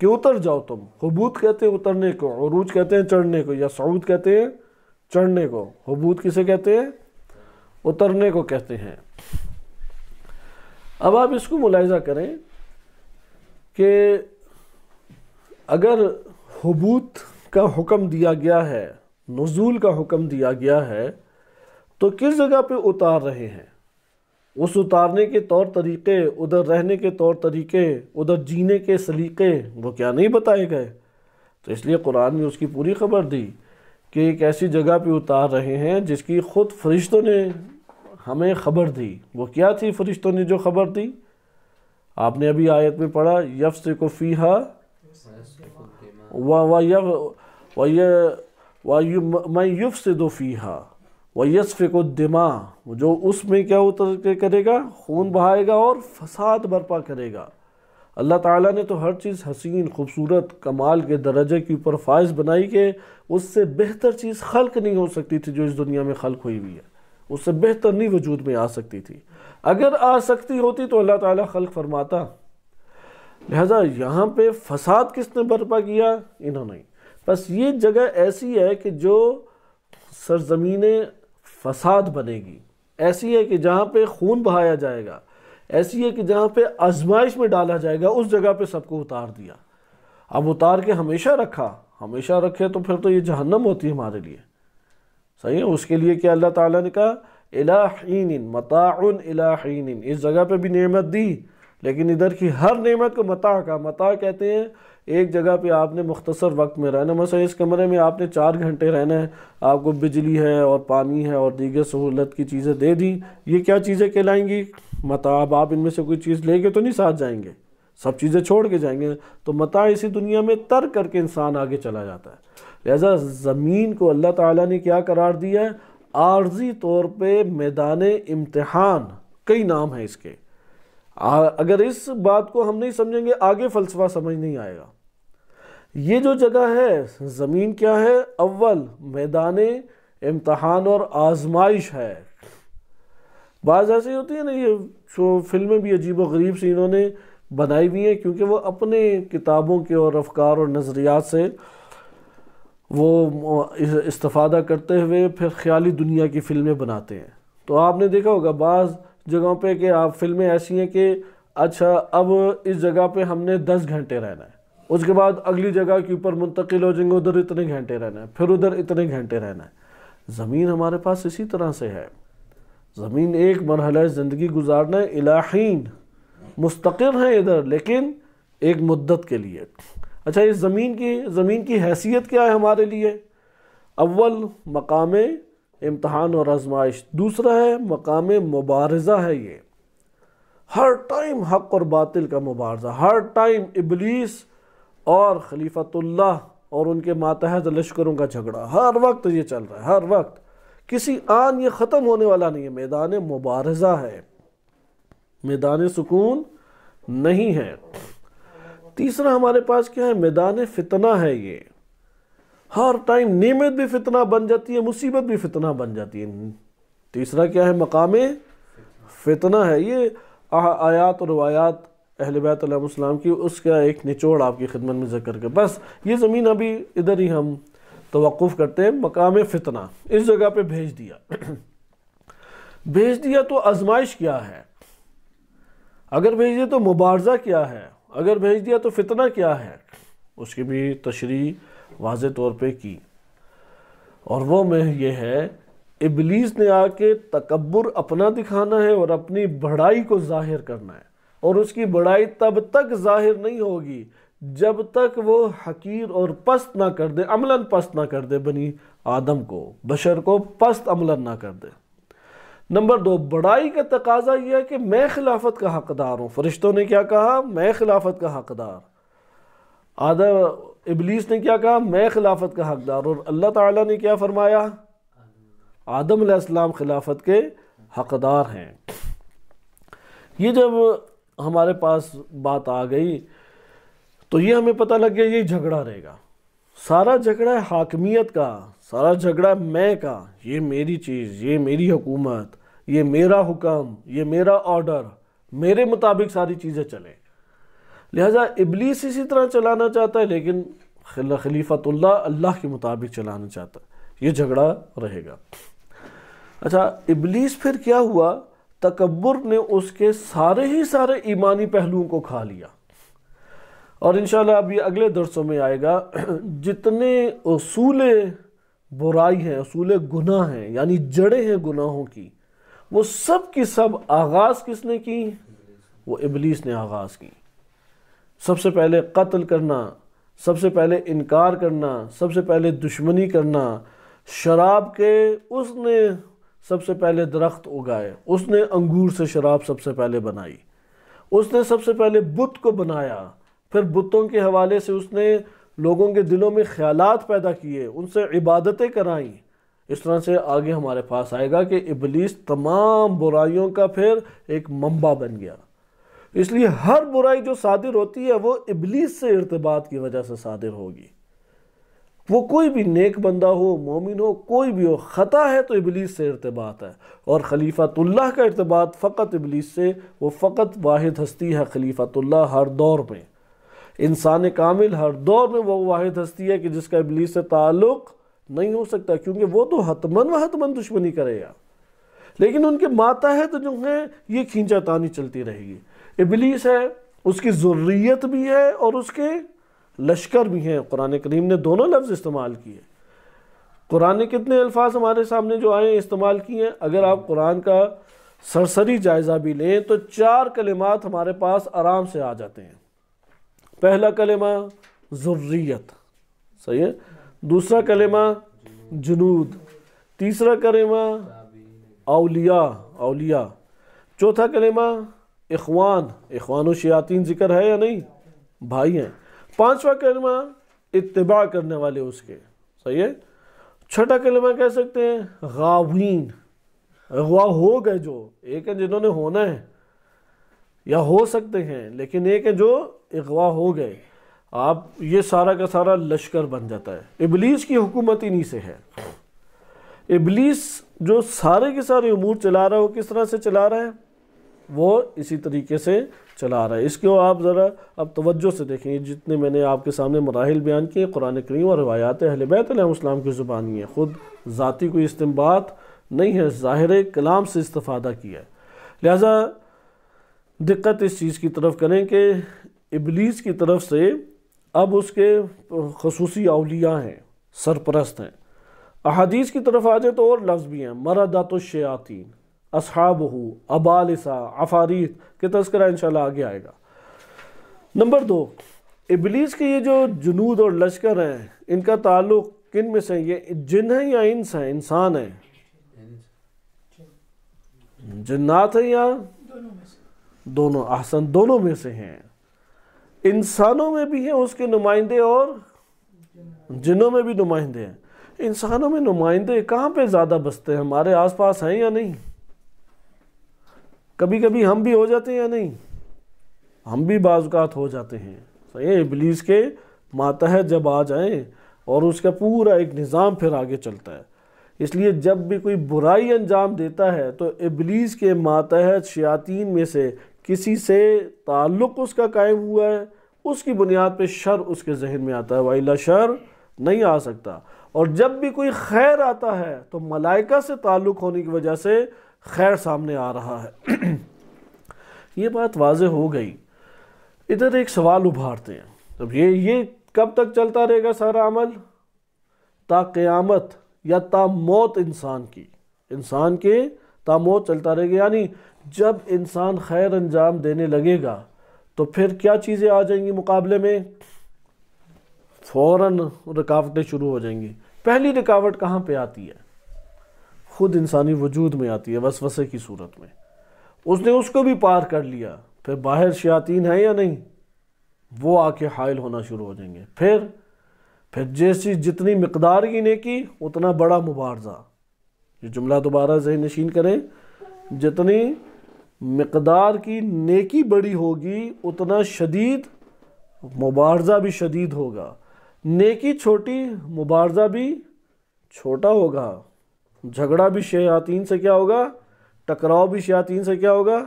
کہ اتر جاؤ تم، حبوط کہتے ہیں اترنے کو، عروج کہتے ہیں چڑھنے کو، یا صعود کہتے ہیں چڑھنے کو، حبوط کسے کہتے ہیں؟ اترنے کو کہتے ہیں۔ اب آپ اس کو ملاحظہ کریں کہ اگر حبوط کا حکم دیا گیا ہے، نزول کا حکم دیا گیا ہے، تو کس جگہ پہ اتار رہے ہیں؟ اس اتارنے کے طور طریقے، ادھر رہنے کے طور طریقے، ادھر جینے کے سلیقے وہ کیا نہیں بتائے گئے؟ تو اس لیے قرآن نے اس کی پوری خبر دی کہ ایک ایسی جگہ پہ اتار رہے ہیں جس کی خود فرشتوں نے ہمیں خبر دی۔ وہ کیا تھی فرشتوں نے جو خبر دی؟ آپ نے ابھی آیت میں پڑھا، یفسق فیہا من یفسد فیہا وَيَسْفِكُ الدِّمَاء، جو اس میں کیا اتر کے کرے گا؟ خون بہائے گا اور فساد برپا کرے گا۔ اللہ تعالیٰ نے تو ہر چیز حسین، خوبصورت، کمال کے درجے کے اوپر فائز بنائی کہ اس سے بہتر چیز خلق نہیں ہو سکتی تھی جو اس دنیا میں خلق ہوئی ہوئی ہے، اس سے بہتر نہیں وجود میں آ سکتی تھی۔ اگر آ سکتی ہوتی تو اللہ تعالیٰ خلق فرماتا۔ لہذا یہاں پہ فساد کس نے برپا کیا؟ انہوں نے۔ بس یہ جگہ ایسی ہے کہ جو سرزمین فساد بنے گی، ایسی ہے کہ جہاں پہ خون بہایا جائے گا، ایسی ہے کہ جہاں پہ آزمائش میں ڈالا جائے گا، اس جگہ پہ سب کو اتار دیا۔ اب اتار کے ہمیشہ رکھا، ہمیشہ رکھے تو پھر تو یہ جہنم ہوتی ہے ہمارے لیے، صحیح ہے؟ اس کے لیے کہ اللہ تعالیٰ نے کہا اِلَىٰ حِینٍ مَتَاعٌ اِلَىٰ حِینٍ، اس جگہ پہ بھی نعمت دی، لیکن ادھر کی ہر نعمت کو متاع کا، متاع کہتے ہیں ایک جگہ پہ آپ نے مختصر وقت میں رہنا۔ مثلا اس کمرے میں آپ نے 4 گھنٹے رہنا ہے، آپ کو بجلی ہے اور پانی ہے اور دیگر سہولت کی چیزیں دے دی، یہ کیا چیزیں کہلائیں گی؟ متاع۔ اب آپ ان میں سے کوئی چیز لے کے تو نہیں ساتھ جائیں گے، سب چیزیں چھوڑ کے جائیں گے، تو متاع اسی دنیا میں ترک کر کے انسان آگے چلا جاتا ہے۔ لہذا زمین کو اللہ تعالیٰ نے کیا قرار دیا ہے؟ عارضی طور پہ میدان امتحان، کئی نام ہیں اس کے۔ اگر اس بات کو ہم نہیں سمجھیں گے آگے فلسفہ سمجھ نہیں آئے گا۔ یہ جو جگہ ہے زمین کیا ہے؟ اول میدان امتحان اور آزمائش ہے۔ بعض ایسی ہوتی ہیں نا، یہ جو فلمیں بھی عجیب و غریب سی انہوں نے بنائی ہوئی ہیں، کیونکہ وہ اپنے کتابوں کے اور افکار اور نظریات سے وہ استفادہ کرتے ہوئے پھر خیالی دنیا کی فلمیں بناتے ہیں۔ تو آپ نے دیکھا ہوگا بعض جگہوں پہ کہ آپ فلمیں ایسی ہیں کہ اچھا اب اس جگہ پہ ہم نے 10 گھنٹے رہنا ہے، اس کے بعد اگلی جگہ کے اوپر منتقل ہو جائیں گے، ادھر اتنے گھنٹے رہنا ہے، پھر ادھر اتنے گھنٹے رہنا ہے۔ زمین ہمارے پاس اسی طرح سے ہے، زمین ایک مرحلہ زندگی گزارنا ہے، الہین مستقر ہے ادھر لیکن ایک مدت کے لیے۔ اچھا اس زمین کی حیثیت کیا ہے ہمارے لیے؟ اول مقام امتحان اور آزمائش، دوسرا ہے مقام مبارزہ ہے۔ یہ ہر ٹائم حق اور باطل کا مبارزہ، ہر ٹائم ابلیس اور خلیفۃ اللہ اور ان کے ماتحت لشکروں کا جھگڑا، ہر وقت یہ چل رہا ہے، ہر وقت، کسی آن یہ ختم ہونے والا نہیں ہے۔ میدان مبارزہ ہے، میدان سکون نہیں ہے۔ تیسرا ہمارے پاس کیا ہے؟ میدان فتنہ ہے۔ یہ ہر ٹائم نعمت بھی فتنہ بن جاتی ہے، مصیبت بھی فتنہ بن جاتی ہے۔ تیسرا کیا ہے؟ مقام فتنہ ہے۔ یہ آیات اور روایات اہل بیت علیہ السلام کی، اس کا ایک نچوڑ آپ کی خدمت میں ذکر کر، بس یہ زمین ابھی ادھر ہی ہم توقف کرتے ہیں۔ مقام فتنہ اس جگہ پہ بھیج دیا بھیج دیا تو آزمائش کیا ہے؟ اگر بھیج دیا تو مبارزہ کیا ہے؟ اگر بھیج دیا تو فتنہ کیا ہے؟ اس کی بھی تشریح واضح طور پہ کی، اور وہ میں یہ ہے ابلیس نے آ کے تکبر اپنا دکھانا ہے اور اپنی بڑائی کو ظاہر کرنا ہے، اور اس کی بڑائی تب تک ظاہر نہیں ہوگی جب تک وہ حقیر اور پست نہ کر دے، عملاً پست نہ کر دے، بنی آدم کو، بشر کو پست عملاً نہ کر دے۔ نمبر 2، بڑائی کا تقاضا یہ ہے کہ میں خلافت کا حقدار ہوں۔ فرشتوں نے کیا کہا؟ میں خلافت کا حقدار۔ ابلیس نے کیا کہا؟ میں خلافت کا حقدار۔ اور اللہ تعالیٰ نے کیا فرمایا؟ آدم علیہ السلام خلافت کے حقدار ہیں۔ یہ جب ہمارے پاس بات آ گئی تو یہ ہمیں پتہ لگ گیا یہ جھگڑا رہے گا، سارا جھگڑا ہے حاکمیت کا، سارا جھگڑا میں کا، یہ میری چیز، یہ میری حکومت، یہ میرا حکم، یہ میرا آرڈر، میرے مطابق ساری چیزیں چلیں۔ لہٰذا ابلیس اسی طرح چلانا چاہتا ہے، لیکن خلیفۃ اللہ اللہ کے مطابق چلانا چاہتا ہے۔ یہ جھگڑا رہے گا۔ اچھا، ابلیس پھر کیا ہوا؟ تکبر نے اس کے سارے ایمانی پہلوؤں کو کھا لیا، اور انشاءاللہ اب یہ اگلے درسوں میں آئے گا۔ جتنے اصول برائی ہیں، اصول گناہ ہیں، یعنی جڑیں ہیں گناہوں کی، وہ سب کی سب آغاز کس نے کی؟ وہ ابلیس نے آغاز کی۔ سب سے پہلے قتل کرنا، سب سے پہلے انکار کرنا، سب سے پہلے دشمنی کرنا۔ شراب کے اس نے سب سے پہلے درخت اگائے، اس نے انگور سے شراب سب سے پہلے بنائی، اس نے سب سے پہلے بت کو بنایا، پھر بتوں کے حوالے سے اس نے لوگوں کے دلوں میں خیالات پیدا کیے، ان سے عبادتیں کرائیں۔ اس طرح سے آگے ہمارے پاس آئے گا کہ ابلیس تمام برائیوں کا پھر ایک منبع بن گیا۔ اس لیے ہر برائی جو صادر ہوتی ہے وہ ابلیس سے ارتباط کی وجہ سے صادر ہوگی۔ وہ کوئی بھی نیک بندہ ہو، مومن ہو، کوئی بھی ہو، خطا ہے تو ابلیس سے ارتباط ہے، اور خلیفۃ اللہ کا ارتباط فقط ابلیس سے۔ وہ فقط واحد ہستی ہے خلیفۃ اللہ ہر دور میں۔ انسان کامل ہر دور میں وہ واحد ہستی ہے کہ جس کا ابلیس سے تعلق نہیں ہو سکتا، کیونکہ وہ تو حتماً دشمنی کرے گا، لیکن ان کے ماتحت جو ہیں یہ کھینچا تانی چلتی رہے گی۔ ابلیس ہے، اس کی ذریت بھی ہے اور اس کے لشکر بھی ہیں۔ قرآن کریم نے دونوں لفظ استعمال کیے۔ قرآن نے کتنے الفاظ ہمارے سامنے جو آئے استعمال کیے ہیں؟ اگر آپ قرآن کا سرسری جائزہ بھی لیں تو 4 کلمات ہمارے پاس آرام سے آ جاتے ہیں۔ پہلا کلمہ ذریت، صحیح ہے؟ دوسرا کلمہ جنود، تیسرا کلمہ اولیاء، چوتھا کلمہ اخوان و شیاطین ذکر ہے یا نہیں؟ بھائی ہیں۔ پانچواں کلمہ اتباع کرنے والے اس کے، صحیح ہے؟ چھٹا کلمہ کہہ سکتے ہیں غاوین، اغوا ہو گئے، جو ایک ہے جنہوں نے ہونا ہے یا ہو سکتے ہیں، لیکن ایک ہے جو اغوا ہو گئے۔ آپ یہ سارا کا سارا لشکر بن جاتا ہے۔ ابلیس کی حکومت انہی سے ہے۔ ابلیس جو سارے کے سارے امور چلا رہا ہے، وہ کس طرح سے چلا رہا ہے؟ وہ اسی طریقے سے چلا رہا ہے۔ اس کو آپ ذرا اب توجہ سے دیکھیں، جتنے میں نے آپ کے سامنے مراحل بیان کیے قرآن کریم اور روایات اہل بیت علیہ السلام کی زبانی ہے، خود ذاتی کوئی استنباط نہیں ہے، ظاہر کلام سے استفادہ کیا ہے۔ لہٰذا دقت اس چیز کی طرف کریں کہ ابلیس کی طرف سے اب اس کے خصوصی اولیاء ہیں، سرپرست ہیں۔ احادیث کی طرف آ جائے تو اور لفظ بھی ہیں، مردات الشیاطین، اصحابہ، ابالسہ، عفاریت کے تذکرہ انشاءاللہ آگے آئے گا۔ نمبر 2، ابلیس کے یہ جو جنود اور لشکر ہیں، ان کا تعلق کن میں سے؟ یہ جن ہیں یا انس ہیں؟ انسان ہیں؟ جنات ہیں یا دونوں؟ احسن، دونوں میں سے ہیں۔ انسانوں میں بھی ہیں اس کے نمائندے اور جنوں میں بھی نمائندے ہیں۔ انسانوں میں نمائندے کہاں پہ زیادہ بستے ہیں؟ ہمارے آس پاس ہیں یا نہیں؟ کبھی کبھی ہم بھی ہو جاتے ہیں یا نہیں؟ ہم بھی بعض اوقات ہو جاتے ہیں، صحیح؟ ابلیس کے ماتحت جب آ جائیں اور اس کا پورا ایک نظام پھر آگے چلتا ہے۔ اس لیے جب بھی کوئی برائی انجام دیتا ہے تو ابلیس کے ماتحت شیاطین میں سے کسی سے تعلق اس کا قائم ہوا ہے، اس کی بنیاد پہ شر اس کے ذہن میں آتا ہے، وَإِلَّا شر نہیں آ سکتا۔ اور جب بھی کوئی خیر آتا ہے تو ملائکہ سے تعلق ہونے کی وجہ سے خیر سامنے آ رہا ہے۔ یہ بات واضح ہو گئی۔ ادھر ایک سوال ابھارتے ہیں، اب یہ کب تک چلتا رہے گا سارا عمل؟ تا قیامت یا تا موت انسان کے تا موت چلتا رہے گا۔ یعنی جب انسان خیر انجام دینے لگے گا تو پھر کیا چیزیں آ جائیں گی مقابلے میں؟ فوراً رکاوٹیں شروع ہو جائیں گی۔ پہلی رکاوٹ کہاں پہ آتی ہے؟ خود انسانی وجود میں آتی ہے، وسوسے کی صورت میں۔ اس نے اس کو بھی پار کر لیا، پھر باہر شیاطین ہیں یا نہیں؟ وہ آ کے حائل ہونا شروع ہو جائیں گے۔ پھر جیسی جتنی مقدار کی نیکی اتنا بڑا مبارزہ۔ یہ جملہ دوبارہ ذہن نشین کریں، جتنی مقدار کی نیکی بڑی ہوگی اتنا شدید مبارزہ بھی شدید ہوگا، نیکی چھوٹی مبارزہ بھی چھوٹا ہوگا، جھگڑا بھی شیاطین سے کیا ہوگا؟ ٹکراؤ بھی شیاطین سے کیا ہوگا؟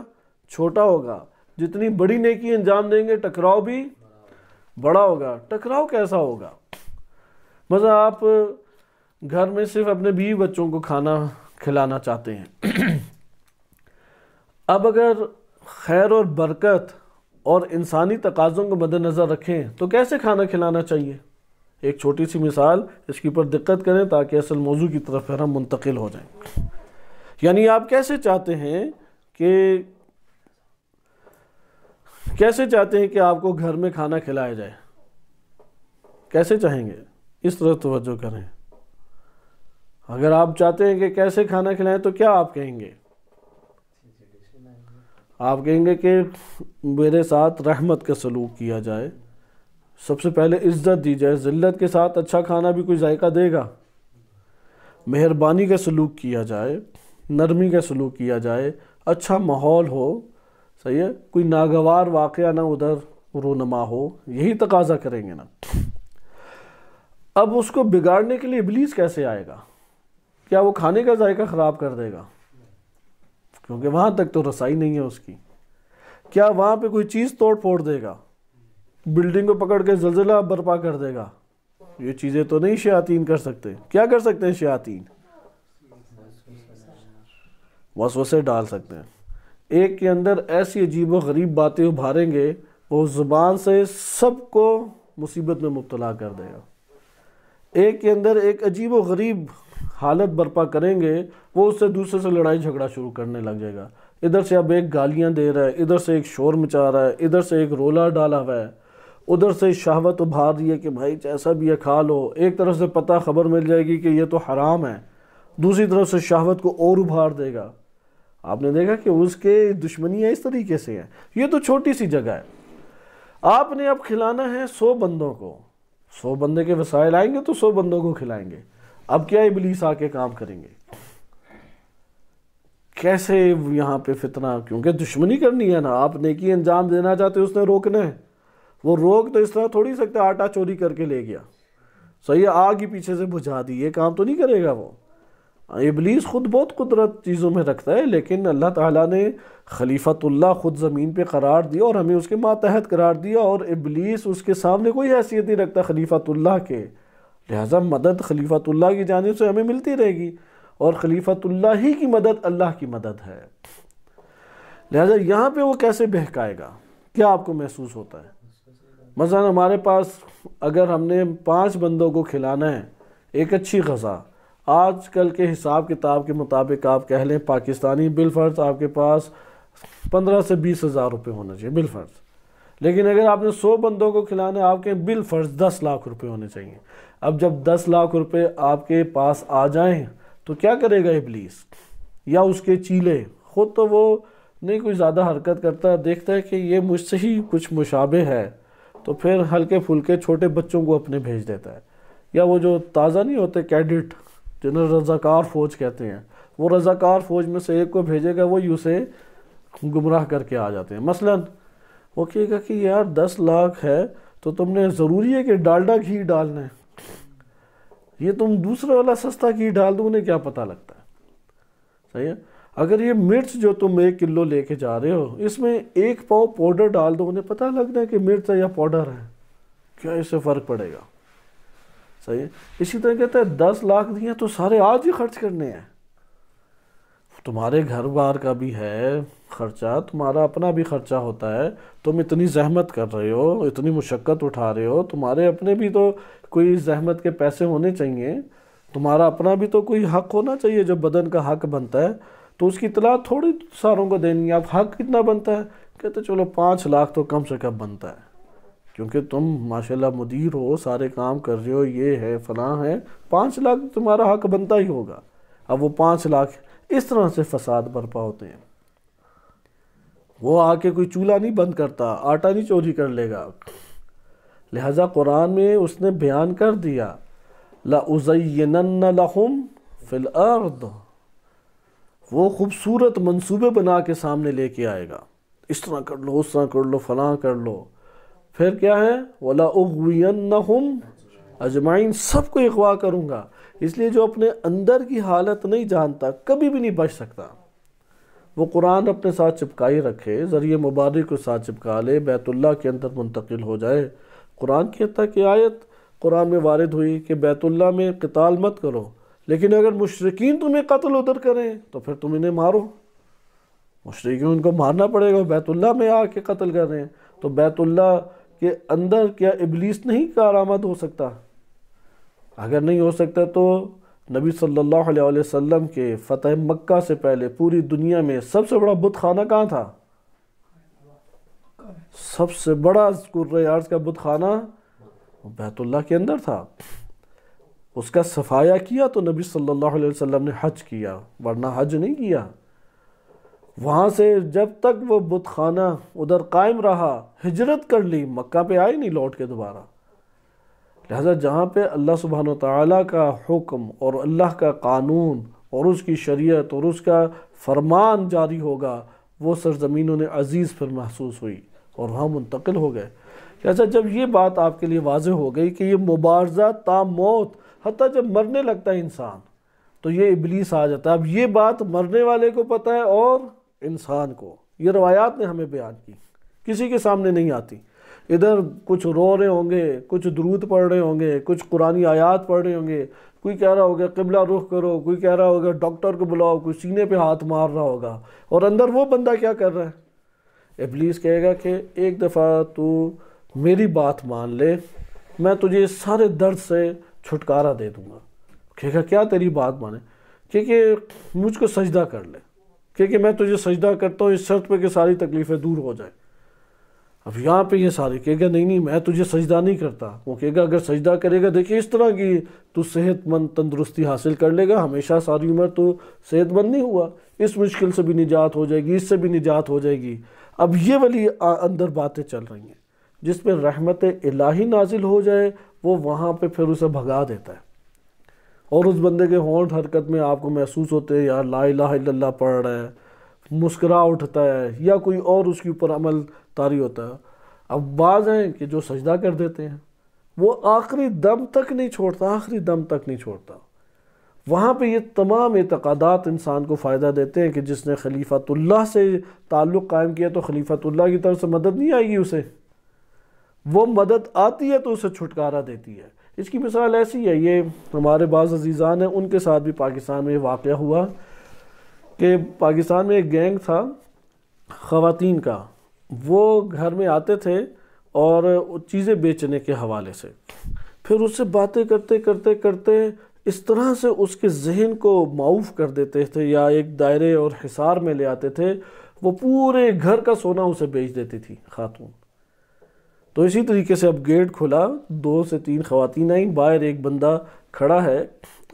چھوٹا ہوگا. جتنی بڑی نیکی انجام دیں گے ٹکراؤ بھی بڑا ہوگا. ٹکراؤ کیسا ہوگا؟ مثلا آپ گھر میں صرف اپنے بیوی بچوں کو کھانا کھلانا چاہتے ہیں. اب اگر خیر اور برکت اور انسانی تقاضوں کو مد نظر رکھیں تو کیسے کھانا کھلانا چاہیے؟ ایک چھوٹی سی مثال اس کی پر دقت کریں تاکہ اصل موضوع کی طرف پھر ہم منتقل ہو جائیں. یعنی آپ کیسے چاہتے ہیں کہ آپ کو گھر میں کھانا کھلایا جائے؟ کیسے چاہیں گے؟ اس طرح توجہ کریں. اگر آپ چاہتے ہیں کہ کیسے کھانا کھلائیں تو کیا آپ کہیں گے؟ آپ کہیں گے کہ میرے ساتھ رحمت کا سلوک کیا جائے، سب سے پہلے عزت دی جائے. ذلت کے ساتھ اچھا کھانا بھی کوئی ذائقہ دے گا. مہربانی کا سلوک کیا جائے، نرمی کا سلوک کیا جائے، اچھا ماحول ہو. صحیح ہے؟ کوئی ناگوار واقعہ نہ ادھر رونما ہو. یہی تقاضا کریں گے نا. اب اس کو بگاڑنے کے لیے ابلیس کیسے آئے گا؟ کیا وہ کھانے کا ذائقہ خراب کر دے گا؟ کیونکہ وہاں تک تو رسائی نہیں ہے اس کی. کیا وہاں پہ کوئی چیز توڑ پھوڑ دے گا؟ بلڈنگ کو پکڑ کے زلزلہ برپا کر دے گا؟ یہ چیزیں تو نہیں شیاطین کر سکتے. کیا کر سکتے ہیں شیاطین؟ وسوسے ڈال سکتے ہیں. ایک کے اندر ایسی عجیب و غریب باتیں ابھاریں گے وہ زبان سے سب کو مصیبت میں مبتلا کر دے گا. ایک کے اندر ایک عجیب و غریب حالت برپا کریں گے وہ اس سے دوسرے سے لڑائی جھگڑا شروع کرنے لگ جائے گا. ادھر سے اب ایک گالیاں دے رہا ہے، ادھر سے ایک شور مچا رہا ہے، ادھر سے ایک رولا ڈالا ہوا ہے، ادھر سے شہوت ابھار رہی ہے کہ بھائی جیسا بھی ہے کھا لو. ایک طرف سے پتہ خبر مل جائے گی کہ یہ تو حرام ہے، دوسری طرف سے شہوت کو اور ابھار دے گا. آپ نے دیکھا کہ اس کے دشمنیاں اس طریقے سے ہیں. یہ تو چھوٹی سی جگہ ہے. آپ نے اب کھلانا ہے 100 بندوں کو. 100 بندے کے وسائل آئیں گے تو 100 بندوں کو کھلائیں گے. اب کیا ابلیس آ کے کام کریں گے؟ کیسے یہاں پہ فتنہ؟ کیونکہ دشمنی کرنی ہے نا. آپ نیکی انجام دینا چاہتے اس نے روکنا ہے. وہ روک تو اس طرح تھوڑی سکتا آٹا چوری کر کے لے گیا. صحیح ہے؟ آگ ہی پیچھے سے بجھا دی. یہ کام تو نہیں کرے گا وہ. ابلیس خود بہت قدرت چیزوں میں رکھتا ہے لیکن اللہ تعالیٰ نے خلیفۃ اللہ خود زمین پہ قرار دیا اور ہمیں اس کے ماتحت قرار دیا. اور ابلیس اس کے سامنے کوئی حیثیت نہیں رکھتا خلیفۃ اللہ کے. لہٰذا مدد خلیفۃ اللہ کی جانب سے ہمیں ملتی رہے گی اور خلیفۃ اللہ ہی کی مدد اللہ کی مدد ہے. لہٰذا یہاں پہ وہ کیسے بہکائے گا؟ کیا آپ کو محسوس ہوتا ہے؟ مثلا ہمارے پاس اگر ہم نے 5 بندوں کو کھلانا ہے ایک اچھی غذا، آج کل کے حساب کتاب کے مطابق آپ کہہ لیں پاکستانی بالفرض آپ کے پاس 15 سے 20 ہزار روپے ہونا چاہیے بالفرض. لیکن اگر آپ نے 100 بندوں کو کھلانا ہے آپ کے بالفرض 10 لاکھ روپے ہونے چاہیے. اب جب 10 لاکھ روپے آپ کے پاس آ جائیں تو کیا کرے گا ابلیس یا اس کے چیلے؟ خود تو وہ نہیں کوئی زیادہ حرکت کرتا، دیکھتا ہے کہ یہ مجھ سے ہی کچھ مشابہ ہے تو پھر ہلکے پھلکے چھوٹے بچوں کو اپنے بھیج دیتا ہے. یا وہ جو تازہ نہیں ہوتے کیڈٹ جنہیں رضاکار فوج کہتے ہیں، وہ رضاکار فوج میں سے ایک کو بھیجے گا، وہ اسے گمراہ کر کے آ جاتے ہیں. مثلا وہ کہے گا کہ یار 10 لاکھ ہے تو تم نے ضروری ہے کہ ڈالڈا گھی ڈالنا ہے، یہ تم دوسرے والا سستا گھی ڈال دو انہیں کیا پتہ لگتا ہے. صحیح ہے؟ اگر یہ مرچ جو تم 1 کلو لے کے جا رہے ہو اس میں 1 پاؤ پاؤڈر ڈال دو انہیں پتہ لگنا ہے کہ مرچ ہے یا پاؤڈر ہے، کیا اس سے فرق پڑے گا؟ صحیح ہے؟ اسی طرح کہتا ہے 10 لاکھ دیے تو سارے آج ہی خرچ کرنے ہیں. تمہارے گھر بار کا بھی ہے خرچہ، تمہارا اپنا بھی خرچہ ہوتا ہے. تم اتنی زحمت کر رہے ہو، اتنی مشقت اٹھا رہے ہو، تمہارے اپنے بھی تو کوئی زحمت کے پیسے ہونے چاہیے. تمہارا اپنا بھی تو کوئی حق ہونا چاہیے. جب بدن کا حق بنتا ہے تو اس کی اطلاع تھوڑی ساروں کو دینی ہے. اب حق کتنا بنتا ہے؟ کہتے چلو 5 لاکھ تو کم سے کم بنتا ہے کیونکہ تم ماشاءاللہ مدیر ہو، سارے کام کر رہے ہو، یہ ہے فلاں ہے، 5 لاکھ تمہارا حق بنتا ہی ہوگا. اب وہ 5 لاکھ اس طرح سے فساد برپا ہوتے ہیں. وہ آ کے کوئی چولہا نہیں بند کرتا، آٹا نہیں چوری کر لے گا. لہٰذا قرآن میں اس نے بیان کر دیا لَأُزَيِّنَنَّ لَهُمْ فِي الْأَرْضِ، وہ خوبصورت منصوبے بنا کے سامنے لے کے آئے گا، اس طرح کر لو، اس طرح کر لو، فلاں کر لو. پھر کیا ہے وَلَأُغْوِيَنَّهُمْ اجمعین، سب کو اغوا کروں گا. اس لیے جو اپنے اندر کی حالت نہیں جانتا کبھی بھی نہیں بچ سکتا. وہ قرآن اپنے ساتھ چپکائی رکھے، ذریعہ مبارک کو ساتھ چپکا لے، بیت اللہ کے اندر منتقل ہو جائے۔ قرآن کہتا ہے کہ آیت قرآن میں وارد ہوئی کہ بیت اللہ میں قتال مت کرو، لیکن اگر مشرکین تمہیں قتل ادھر کریں تو پھر تم انہیں مارو۔ مشرکین ان کو مارنا پڑے گا، بیت اللہ میں آ کے قتل کر رہے ہیں، تو بیت اللہ کے اندر کیا ابلیس نہیں کارآمد ہو سکتا؟ اگر نہیں ہو سکتا تو نبی صلی اللہ علیہ وسلم کے فتح مکہ سے پہلے پوری دنیا میں سب سے بڑا بت خانہ کہاں تھا؟ سب سے بڑا کرۂ ارض کا بت خانہ بیت اللہ کے اندر تھا۔ اس کا صفایا کیا تو نبی صلی اللہ علیہ وسلم نے حج کیا، ورنہ حج نہیں کیا۔ وہاں سے جب تک وہ بت خانہ ادھر قائم رہا، ہجرت کر لی، مکہ پہ آئی نہیں لوٹ کے دوبارہ۔ لہذا جہاں پہ اللہ سبحانہ وتعالیٰ کا حکم اور اللہ کا قانون اور اس کی شریعت اور اس کا فرمان جاری ہوگا، وہ سرزمین انہیں عزیز پھر محسوس ہوئی اور وہاں منتقل ہو گئے۔ لہذا جب یہ بات آپ کے لیے واضح ہو گئی کہ یہ مبارزہ تا موت، حتیٰ جب مرنے لگتا ہے انسان تو یہ ابلیس آ جاتا ہے۔ اب یہ بات مرنے والے کو پتہ ہے اور انسان کو، یہ روایات نے ہمیں بیان کی، کسی کے سامنے نہیں آتی۔ ادھر کچھ رو رہے ہوں گے، کچھ درود پڑھ رہے ہوں گے، کچھ قرآنی آیات پڑھ رہے ہوں گے، کوئی کہہ رہا ہوگا قبلہ رخ کرو، کوئی کہہ رہا ہوگا ڈاکٹر کو بلاؤ، کوئی سینے پہ ہاتھ مار رہا ہوگا، اور اندر وہ بندہ کیا کر رہا ہے؟ ابلیس کہے گا کہ ایک دفعہ تو میری بات مان لے، میں تجھے سارے درد سے چھٹکارا دے دوں گا۔ کہے گا کیا تیری بات مانے؟ کہ مجھ کو سجدہ کر لے، کہ میں تجھے سجدہ کرتا ہوں اس شرط پہ کہ ساری تکلیفیں دور ہو جائیں۔ اب یہاں پہ یہ سارے کہے گا نہیں میں تجھے سجدہ نہیں کرتا۔ وہ کہے گا اگر سجدہ کرے گا دیکھیں اس طرح کی تو صحت مند تندرستی حاصل کر لے گا، ہمیشہ ساری عمر تو صحت مند نہیں ہوا، اس مشکل سے بھی نجات ہو جائے گی، اس سے بھی نجات ہو جائے گی۔ اب یہ والی اندر باتیں چل رہی ہیں، جس پہ رحمت الہی نازل ہو جائے وہ وہاں پہ پھر اسے بھگا دیتا ہے، اور اس بندے کے ہونٹ حرکت میں آپ کو محسوس ہوتے ہیں یار لا الہ الا اللہ پڑھ رہا ہے، مسکرا اٹھتا ہے، یا کوئی اور اس کے اوپر عمل طاری ہوتا ہے۔ اب بعض ہیں کہ جو سجدہ کر دیتے ہیں، وہ آخری دم تک نہیں چھوڑتا، آخری دم تک نہیں چھوڑتا۔ وہاں پہ یہ تمام اعتقادات انسان کو فائدہ دیتے ہیں کہ جس نے خلیفۃ اللہ سے تعلق قائم کیا تو خلیفۃ اللہ کی طرف سے مدد نہیں آئے گی اسے، وہ مدد آتی ہے تو اسے چھٹکارا دیتی ہے۔ اس کی مثال ایسی ہے، یہ ہمارے بعض عزیزان ہیں ان کے ساتھ بھی پاکستان میں واقعہ ہوا کہ پاکستان میں ایک گینگ تھا خواتین کا، وہ گھر میں آتے تھے اور چیزیں بیچنے کے حوالے سے، پھر اس سے باتیں کرتے کرتے کرتے اس طرح سے اس کے ذہن کو معوف کر دیتے تھے یا ایک دائرے اور حصار میں لے آتے تھے، وہ پورے گھر کا سونا اسے بیچ دیتی تھی خاتون۔ تو اسی طریقے سے اب گیٹ کھلا، 2 سے 3 خواتین آئیں، باہر ایک بندہ کھڑا ہے،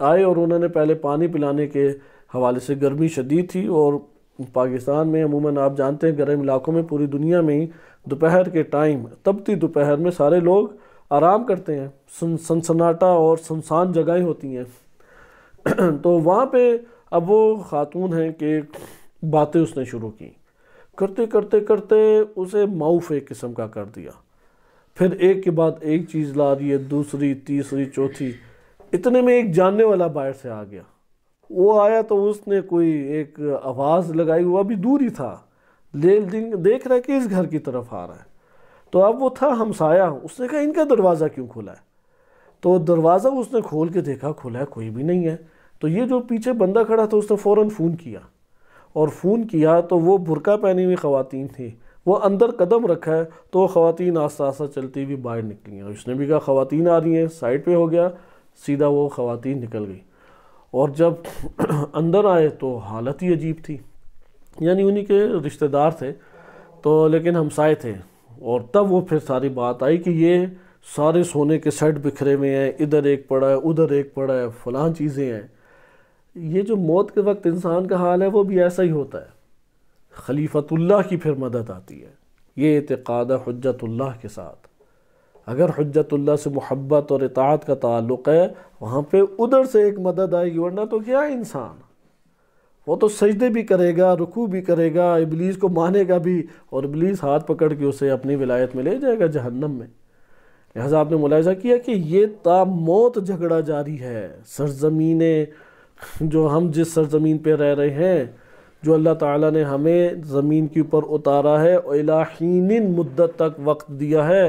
آئے اور انہوں نے پہلے پانی پلانے کے حوالے سے، گرمی شدید تھی اور پاکستان میں عموماً آپ جانتے ہیں گرم علاقوں میں پوری دنیا میں ہی دوپہر کے ٹائم، تبتی دوپہر میں سارے لوگ آرام کرتے ہیں، سنسناٹا اور سنسان جگہیں ہوتی ہیں۔ تو وہاں پہ اب وہ خاتون ہیں کہ باتیں اس نے شروع کی، کرتے کرتے کرتے اسے معوف ایک قسم کا کر دیا، پھر ایک کے بعد ایک چیز لا رہی ہے، دوسری تیسری چوتھی، اتنے میں ایک جاننے والا باہر سے آ گیا۔ وہ آیا تو اس نے کوئی ایک آواز لگائی، وہ ابھی دور ہی تھا، دیکھ رہا ہے کہ اس گھر کی طرف آ رہا ہے، تو اب وہ تھا ہمسایا، اس نے کہا ان کا دروازہ کیوں کھلا ہے؟ تو دروازہ اس نے کھول کے دیکھا، کھلا ہے، کوئی بھی نہیں ہے۔ تو یہ جو پیچھے بندہ کھڑا تھا اس نے فوراً فون کیا، اور فون کیا تو وہ برقع پہنی ہوئی خواتین تھی، وہ اندر قدم رکھا ہے، تو وہ خواتین آہستہ آہستہ چلتی ہوئی باہر نکلی ہیں۔ اس نے بھی کہا خواتین آ رہی ہیں، سائڈ پہ ہو گیا، سیدھا وہ خواتین نکل گئی، اور جب اندر آئے تو حالت ہی عجیب تھی، یعنی انہی کے رشتہ دار تھے تو لیکن ہمسائے تھے، اور تب وہ پھر ساری بات آئی کہ یہ سارے سونے کے سیٹ بکھرے ہوئے ہیں، ادھر ایک پڑا ہے، ادھر ایک پڑا ہے، فلاں چیزیں ہیں۔ یہ جو موت کے وقت انسان کا حال ہے وہ بھی ایسا ہی ہوتا ہے، خلیفۃ اللہ کی پھر مدد آتی ہے۔ یہ اعتقاد ہے حجت اللہ کے ساتھ، اگر حجت اللہ سے محبت اور اطاعت کا تعلق ہے وہاں پہ ادھر سے ایک مدد آئے گی، ورنہ تو کیا انسان، وہ تو سجدے بھی کرے گا، رکوع بھی کرے گا، ابلیس کو مانے گا بھی، اور ابلیس ہاتھ پکڑ کے اسے اپنی ولایت میں لے جائے گا جہنم میں۔ لہذا آپ نے ملاحظہ کیا کہ یہ تا موت جھگڑا جاری ہے۔ سرزمین جو ہم جس سرزمین پہ رہ رہے ہیں جو اللہ تعالیٰ نے ہمیں زمین کے اوپر اتارا ہے اِلیٰ حین مدت تک وقت دیا ہے۔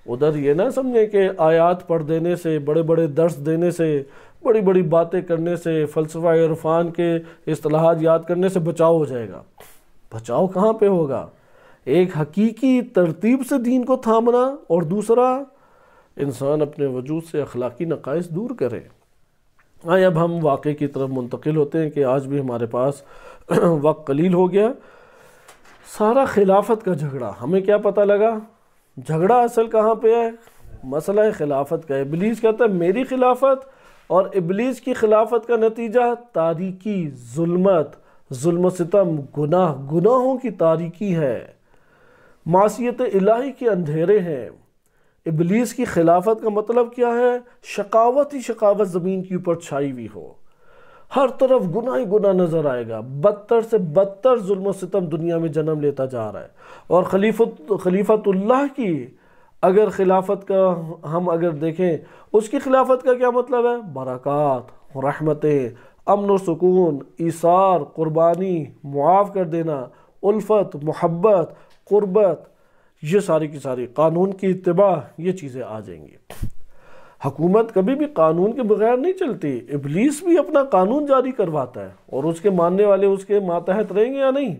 ادھر یہ نہ سمجھیں کہ آیات پڑھ دینے سے، بڑے بڑے درس دینے سے، بڑی بڑی باتیں کرنے سے، فلسفہ عرفان کے اصطلاحات یاد کرنے سے بچاؤ ہو جائے گا۔ بچاؤ کہاں پہ ہوگا؟ ایک حقیقی ترتیب سے دین کو تھامنا، اور دوسرا انسان اپنے وجود سے اخلاقی نقائص دور کرے۔ اب ہم واقعے کی طرف منتقل ہوتے ہیں کہ آج بھی ہمارے پاس وقت قلیل ہو گیا۔ سارا خلافت کا جھگڑا، ہمیں کیا پتہ لگا؟ جھگڑا اصل کہاں پہ ہے؟ مسئلہ خلافت کا۔ ابلیس کہتا ہے میری خلافت، اور ابلیس کی خلافت کا نتیجہ تاریکی، ظلمت، ظلم و ستم، گناہوں کی تاریکی ہے، معصیت الہی کے اندھیرے ہیں۔ ابلیس کی خلافت کا مطلب کیا ہے؟ شقاوت ہی شقاوت زمین کے اوپر چھائی ہوئی ہو، ہر طرف گناہ ہی گناہ نظر آئے گا، بدتر سے بدتر ظلم و ستم دنیا میں جنم لیتا جا رہا ہے۔ اور خلیفت اللہ کی اگر خلافت کا ہم اگر دیکھیں، اس کی خلافت کا کیا مطلب ہے؟ برکات، رحمتیں، امن و سکون، ایثار، قربانی، معاف کر دینا، الفت، محبت، قربت، یہ ساری کی ساری، قانون کی اتباع، یہ چیزیں آ جائیں گی۔ حکومت کبھی بھی قانون کے بغیر نہیں چلتی۔ ابلیس بھی اپنا قانون جاری کرواتا ہے، اور اس کے ماننے والے اس کے ماتحت رہیں گے یا نہیں؟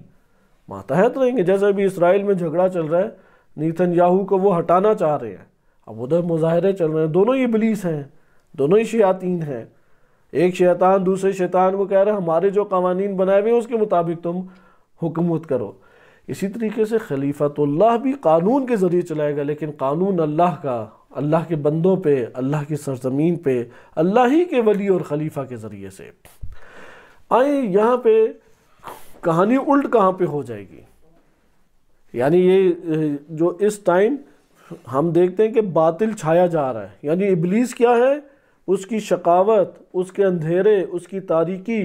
ماتحت رہیں گے۔ جیسے ابھی اسرائیل میں جھگڑا چل رہا ہے، نیتن یاہو کو وہ ہٹانا چاہ رہے ہیں، اب ادھر مظاہرے چل رہے ہیں، دونوں ہی ابلیس ہیں، دونوں ہی شیاطین ہیں۔ ایک شیطان دوسرے شیطان کو کہہ رہا ہے ہمارے جو قوانین بنائے ہوئے ہیں اس کے مطابق تم حکومت کرو۔ اسی طریقے سے خلیفت اللہ بھی قانون کے ذریعے چلائے گا، لیکن قانون اللہ کا، اللہ کے بندوں پہ، اللہ کی سرزمین پہ، اللہ ہی کے ولی اور خلیفہ کے ذریعے سے۔ آئیں یہاں پہ کہانی الٹ کہاں پہ ہو جائے گی؟ یعنی یہ جو اس ٹائم ہم دیکھتے ہیں کہ باطل چھایا جا رہا ہے، یعنی ابلیس کیا ہے؟ اس کی شقاوت، اس کے اندھیرے، اس کی تاریکی،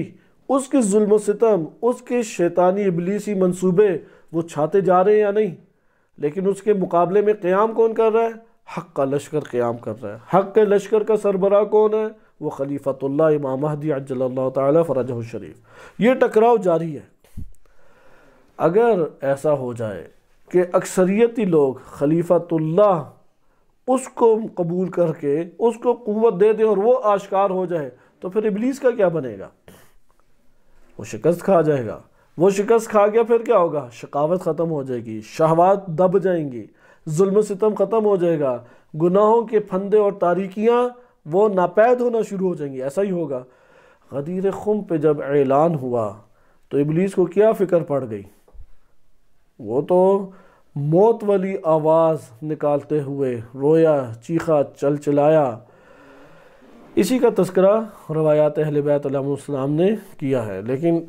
اس کے ظلم و ستم، اس کے شیطانی ابلیسی منصوبے وہ چھاتے جا رہے ہیں یا نہیں؟ لیکن اس کے مقابلے میں قیام کون کر رہا ہے؟ حق کا لشکر قیام کر رہا ہے۔ حق کے لشکر کا سربراہ کون ہے؟ وہ خلیفت اللہ امام مہدی عجل اللہ تعالی فرجہ الشریف۔ یہ ٹکراؤ جاری ہے۔ اگر ایسا ہو جائے کہ اکثریتی لوگ خلیفت اللہ اس کو قبول کر کے اس کو قوت دے دیں اور وہ آشکار ہو جائے، تو پھر ابلیس کا کیا بنے گا؟ وہ شکست کھا جائے گا۔ وہ شکست کھا گیا پھر کیا ہوگا؟ شقاوت ختم ہو جائے گی، شہوات دب جائیں گی، ظلم و ستم ختم ہو جائے گا، گناہوں کے پھندے اور تاریکیاں وہ ناپید ہونا شروع ہو جائیں گی۔ ایسا ہی ہوگا۔ غدیر خم پہ جب اعلان ہوا تو ابلیس کو کیا فکر پڑ گئی؟ وہ تو موت والی آواز نکالتے ہوئے رویا، چیخا، چلایا۔ اسی کا تذکرہ روایات اہل بیت علیہ السلام نے کیا ہے، لیکن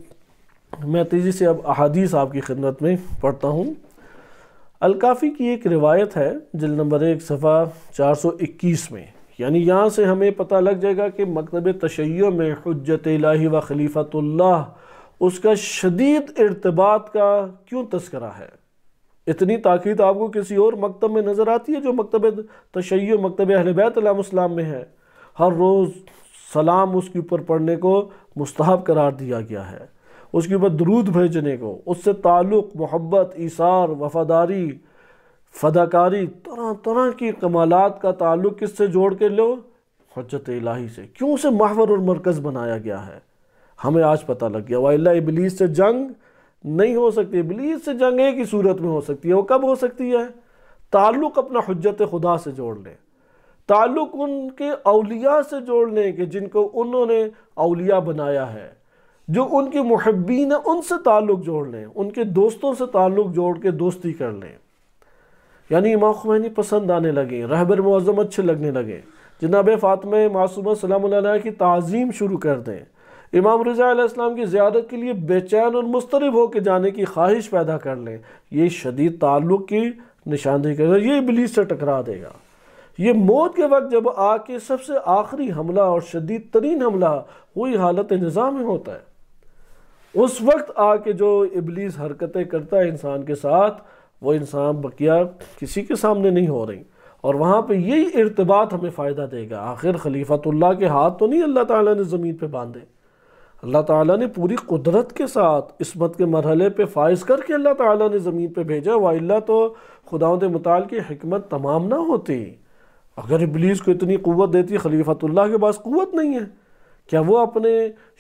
میں تیزی سے اب احادیث آپ کی خدمت میں پڑھتا ہوں۔ الکافی کی ایک روایت ہے، جلد نمبر 1 صفحہ 421 میں، یعنی یہاں سے ہمیں پتہ لگ جائے گا کہ مکتب تشیع میں حجت الہی و خلیفت اللہ، اس کا شدید ارتباط کا کیوں تذکرہ ہے۔ اتنی تاکید آپ کو کسی اور مکتب میں نظر آتی ہے جو مکتب تشیع، مکتب اہل بیت علیہ السلام میں ہے؟ ہر روز سلام اس کے اوپر پڑھنے کو مستحب قرار دیا گیا ہے، اس کے اوپر درود بھیجنے کو، اس سے تعلق، محبت، ایثار، وفاداری، فداکاری، طرح طرح کی کمالات کا تعلق کس سے جوڑ کے لو؟ حجت الہی سے۔ کیوں اسے محور اور مرکز بنایا گیا ہے؟ ہمیں آج پتہ لگ گیا۔ وَإِلَّا ابلیس سے جنگ نہیں ہو سکتی۔ ابلیس سے جنگ ایک ہی صورت میں ہو سکتی ہے۔ وہ کب ہو سکتی ہے؟ تعلق اپنا حجت خدا سے جوڑ لیں، تعلق ان کے اولیاء سے جوڑ لیں کہ جن کو انہوں نے اولیاء بنایا ہے، جو ان کے محبین ہیں ان سے تعلق جوڑ لیں، ان کے دوستوں سے تعلق جوڑ کے دوستی کر لیں۔ یعنی امام خمینی پسند آنے لگے، رہبر معظم اچھے لگنے لگے، جناب فاطمہ معصومہ سلام اللہ علیہ کی تعظیم شروع کر دیں، امام رضا علیہ السلام کی زیارت کے لیے بے چین اور مضطرب ہو کے جانے کی خواہش پیدا کر لیں۔ یہ شدید تعلق کی نشاندہی کرے گا، یہ ابلیس سے ٹکرا دے گا۔ یہ موت کے وقت جب آ کے سب سے آخری حملہ اور شدید ترین حملہ وہی حالت نظام میں ہوتا ہے، اس وقت آ کے جو ابلیس حرکتیں کرتا ہے انسان کے ساتھ، وہ انسان بقیہ کسی کے سامنے نہیں ہو رہی، اور وہاں پہ یہی ارتباط ہمیں فائدہ دے گا۔ آخر خلیفت اللہ کے ہاتھ تو نہیں اللہ تعالیٰ نے زمین پہ باندھے، اللہ تعالیٰ نے پوری قدرت کے ساتھ عصمت کے مرحلے پہ فائز کر کے اللہ تعالیٰ نے زمین پہ بھیجا، وَإِلَّا تو خداوند متعال کی حکمت تمام نہ ہوتی۔ اگر ابلیس کو اتنی قوت دیتی، خلیفۃ اللہ کے پاس قوت نہیں ہے، کیا وہ اپنے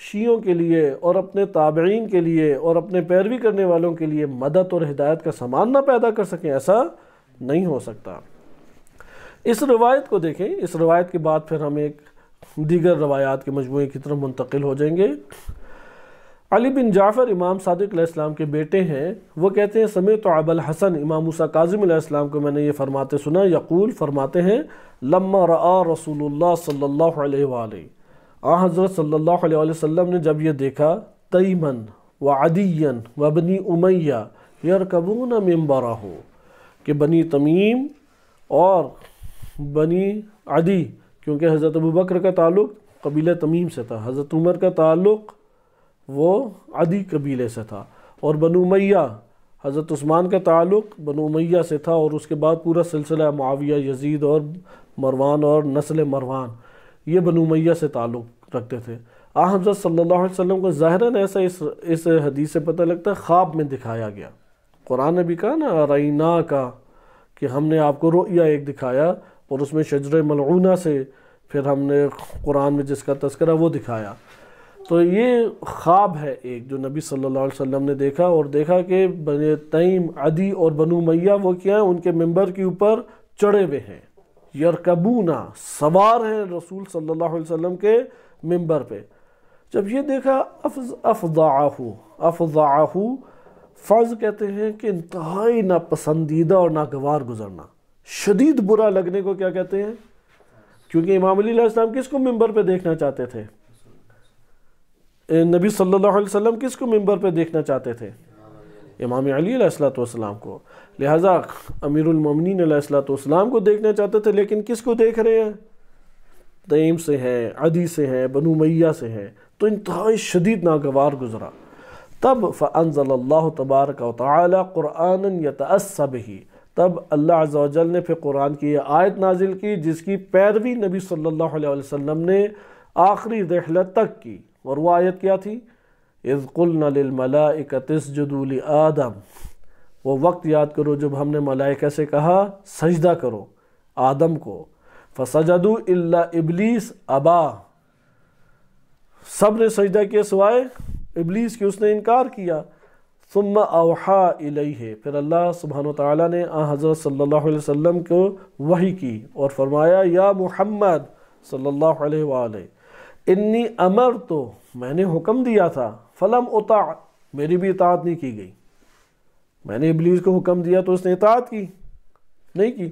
شیعوں کے لیے اور اپنے تابعین کے لیے اور اپنے پیروی کرنے والوں کے لیے مدد اور ہدایت کا سامان نہ پیدا کر سکیں؟ ایسا نہیں ہو سکتا۔ اس روایت کو دیکھیں، اس روایت کے بعد پھر ہم ایک دیگر روایات کے مجموعے کی طرف منتقل ہو جائیں گے۔ علی بن جعفر امام صادق علیہ السلام کے بیٹے ہیں، وہ کہتے ہیں سمعت ابا الحسن امام موسیٰ کاظم علیہ السلام کو میں نے یہ فرماتے سنا، یقول فرماتے ہیں لما رآ رسول اللہ صلی اللہ علیہ وآلہ، حضرت صلی اللہ علیہ وسلم نے جب یہ دیکھا تیمن و عدین و بنی امیہ یرکبون منبرہ، کہ بنی تمیم اور بنی عدی، کیونکہ حضرت ابوبکر کا تعلق قبیلہ تمیم سے تھا، حضرت عمر کا تعلق وہ عدی قبیلے سے تھا، اور بنو امیہ حضرت عثمان کا تعلق بنو امیہ سے تھا، اور اس کے بعد پورا سلسلہ معاویہ، یزید اور مروان اور نسل مروان یہ بنو امیہ سے تعلق رکھتے تھے۔ حضرت صلی اللہ علیہ وسلم کو ظاہراً ایسا اس حدیث سے پتہ لگتا ہے خواب میں دکھایا گیا۔ قرآن نے بھی کہا نا رائنا کا، کہ ہم نے آپ کو رؤیا ایک دکھایا، اور اس میں شجر ملعونہ سے پھر ہم نے قرآن میں جس کا تذکرہ وہ دکھایا۔ تو یہ خواب ہے ایک جو نبی صلی اللہ علیہ وسلم نے دیکھا، اور دیکھا کہ بنی تیم، عدی اور بنو امیہ وہ کیا ہیں، ان کے ممبر کے اوپر چڑھے ہوئے ہیں، یرکبونا سوار ہیں رسول صلی اللہ علیہ وسلم کے ممبر پہ۔ جب یہ دیکھا افضعہ، فض کہتے ہیں کہ انتہائی ناپسندیدہ اور ناگوار گزرنا، شدید برا لگنے کو کیا کہتے ہیں؟ کیونکہ امام علی علیہ السلام کس کو ممبر پہ دیکھنا چاہتے تھے؟ نبی صلی اللہ علیہ وسلم کس کو ممبر پہ دیکھنا چاہتے تھے؟ امام علی علیہ السلام کو، لہٰذا امیر المومنین علیہ السلام کو دیکھنا چاہتے تھے، لیکن کس کو دیکھ رہے ہیں؟ تیم سے ہیں، عدی سے ہیں، بنو امیہ سے ہیں، تو انتہائی شدید ناگوار گزرا۔ تب فانزل اللہ تبارک و تعالی قرآنا یتأسی بہ، تب اللہ عز و جل نے پھر قرآن کی یہ آیت نازل کی جس کی پیروی نبی صلی اللہ علیہ وسلم نے آخری رحلت تک کی، اور وہ آیت کیا تھی؟ اذ قلنا للملائکۃ اسجدوا لآدم، وہ وقت یاد کرو جب ہم نے ملائکہ سے کہا سجدہ کرو آدم کو، فسجدوا الا ابلیس ابا، سب نے سجدہ کیا سوائے ابلیس کی، اس نے انکار کیا۔ ثم اوحا الیہ، پھر اللہ سبحانہ وتعالیٰ نے حضرت صلی اللہ علیہ وسلم کو وحی کی اور فرمایا یا محمد صلی اللہ علیہ وآلہ انی امرتو، میں نے حکم دیا تھا، فلم اطاع، میری بھی اطاعت نہیں کی گئی، میں نے ابلیس کو حکم دیا تو اس نے اطاعت کی نہیں کی۔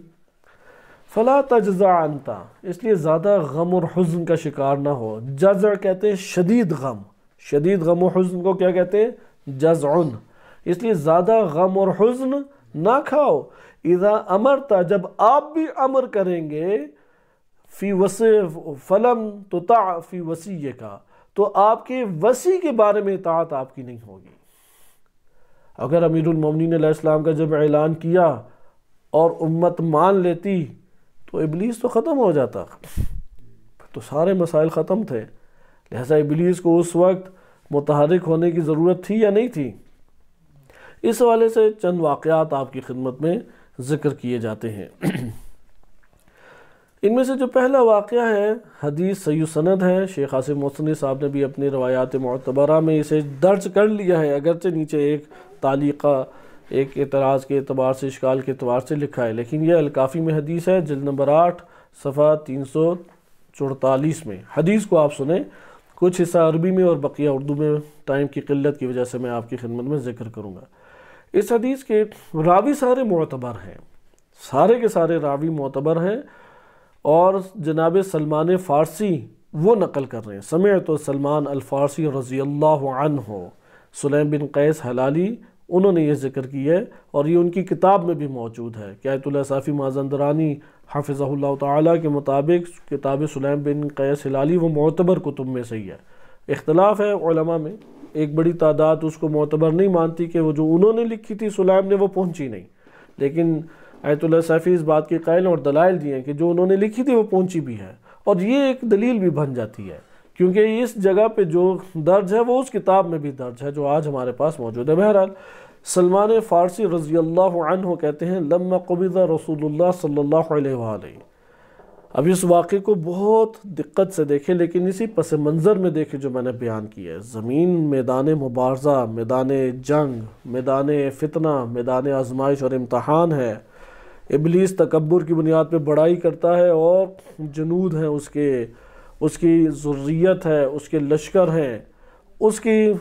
فلا تجزع انتا، اس لیے زیادہ غم اور حزن کا شکار نہ ہو۔ جزع کہتے ہیں شدید غم، شدید غم و حزن کو کیا کہتے ہیں؟ جزعن، اس لیے زیادہ غم اور حزن نہ کھاؤ۔ اذا امرتا، جب آپ بھی امر کریں گے، فی وصی فلم تطع فی وصی کا، تو آپ کے وصی کے بارے میں اطاعت آپ کی نہیں ہوگی۔ اگر امیر المومنین علیہ السلام کا جب اعلان کیا اور امت مان لیتی تو ابلیس تو ختم ہو جاتا، تو سارے مسائل ختم تھے۔ لہذا ابلیس کو اس وقت متحرک ہونے کی ضرورت تھی یا نہیں تھی؟ اس حوالے سے چند واقعات آپ کی خدمت میں ذکر کیے جاتے ہیں۔ ان میں سے جو پہلا واقعہ ہے، حدیث صحیح سند ہے، شیخ عاصم محسنی صاحب نے بھی اپنی روایات معتبرہ میں اسے درج کر لیا ہے، اگرچہ نیچے ایک تعلیقہ، ایک اعتراض کے اعتبار سے، اشکال کے اعتبار سے لکھا ہے، لیکن یہ الکافی میں حدیث ہے، جلد نمبر 8 صفحہ 344 میں۔ حدیث کو آپ سنیں، کچھ حصہ عربی میں اور بقیہ اردو میں، ٹائم کی قلت کی وجہ سے میں آپ کی خدمت میں ذکر کروں گا۔ اس حدیث کے راوی سارے معتبر ہیں، سارے کے سارے راوی معتبر ہیں، اور جناب سلمان فارسی وہ نقل کر رہے ہیں۔ سمعت سلمان الفارسی رضی اللہ عنہ، سلیم بن قیس ہلالی انہوں نے یہ ذکر کی ہے، اور یہ ان کی کتاب میں بھی موجود ہے۔ آیت اللہ صافی مازندرانی حافظہ اللہ تعالیٰ کے مطابق کتاب سلیم بن قیس ہلالی وہ معتبر کتب میں سے ہی ہے۔ اختلاف ہے علماء میں، ایک بڑی تعداد اس کو معتبر نہیں مانتی کہ وہ جو انہوں نے لکھی تھی سلیم نے وہ پہنچی نہیں، لیکن آیت اللہ صافی اس بات کی قائل اور دلائل دیے ہیں کہ جو انہوں نے لکھی تھی وہ پہنچی بھی ہے، اور یہ ایک دلیل بھی بن جاتی ہے کیونکہ اس جگہ پہ جو درج ہے وہ اس کتاب میں بھی درج ہے جو آج ہمارے پاس موجود ہے۔ بہرحال سلمان فارسی رضی اللہ عنہ کہتے ہیں لما قبض رسول اللہ صلی اللہ علیہ وآلہ، اب اس واقعے کو بہت دقت سے دیکھیں، لیکن اسی پس منظر میں دیکھیں جو میں نے بیان کیا ہے۔ زمین میدان مبارزہ، میدان جنگ، میدان فتنہ، میدان آزمائش اور امتحان ہے۔ ابلیس تکبر کی بنیاد پہ بڑائی کرتا ہے اور جنود ہیں اس کی ذریت ہے، اس کے لشکر ہیں، اس کی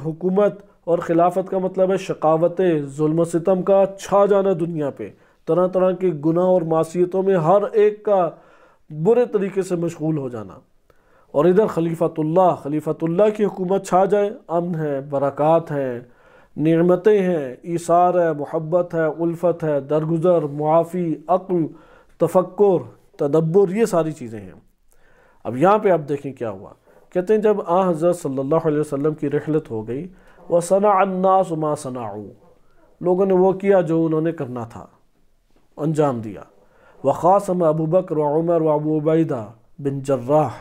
حکومت اور خلافت کا مطلب ہے شقاوت، ظلم و ستم کا چھا جانا دنیا پہ، طرح طرح کے گناہ اور معصیتوں میں ہر ایک کا برے طریقے سے مشغول ہو جانا، اور ادھر خلیفۃ اللہ کی حکومت چھا جائے، امن ہے، برکات ہیں، نعمتیں ہیں، ایثار ہے، محبت ہے، الفت ہے، درگزر، معافی، عقل، تفکر، تدبر، یہ ساری چیزیں ہیں۔ اب یہاں پہ آپ دیکھیں کیا ہوا، کہتے ہیں جب حضرت صلی اللہ علیہ وسلم کی رحلت ہو گئی، وَصَنَعَ النَّاسُ مَا صَنَعُوا، لوگوں نے وہ کیا جو انہوں نے کرنا تھا، انجام دیا۔ وَخَاصَمَ ابو بکر وعمر وابو عبیدہ بن جراح،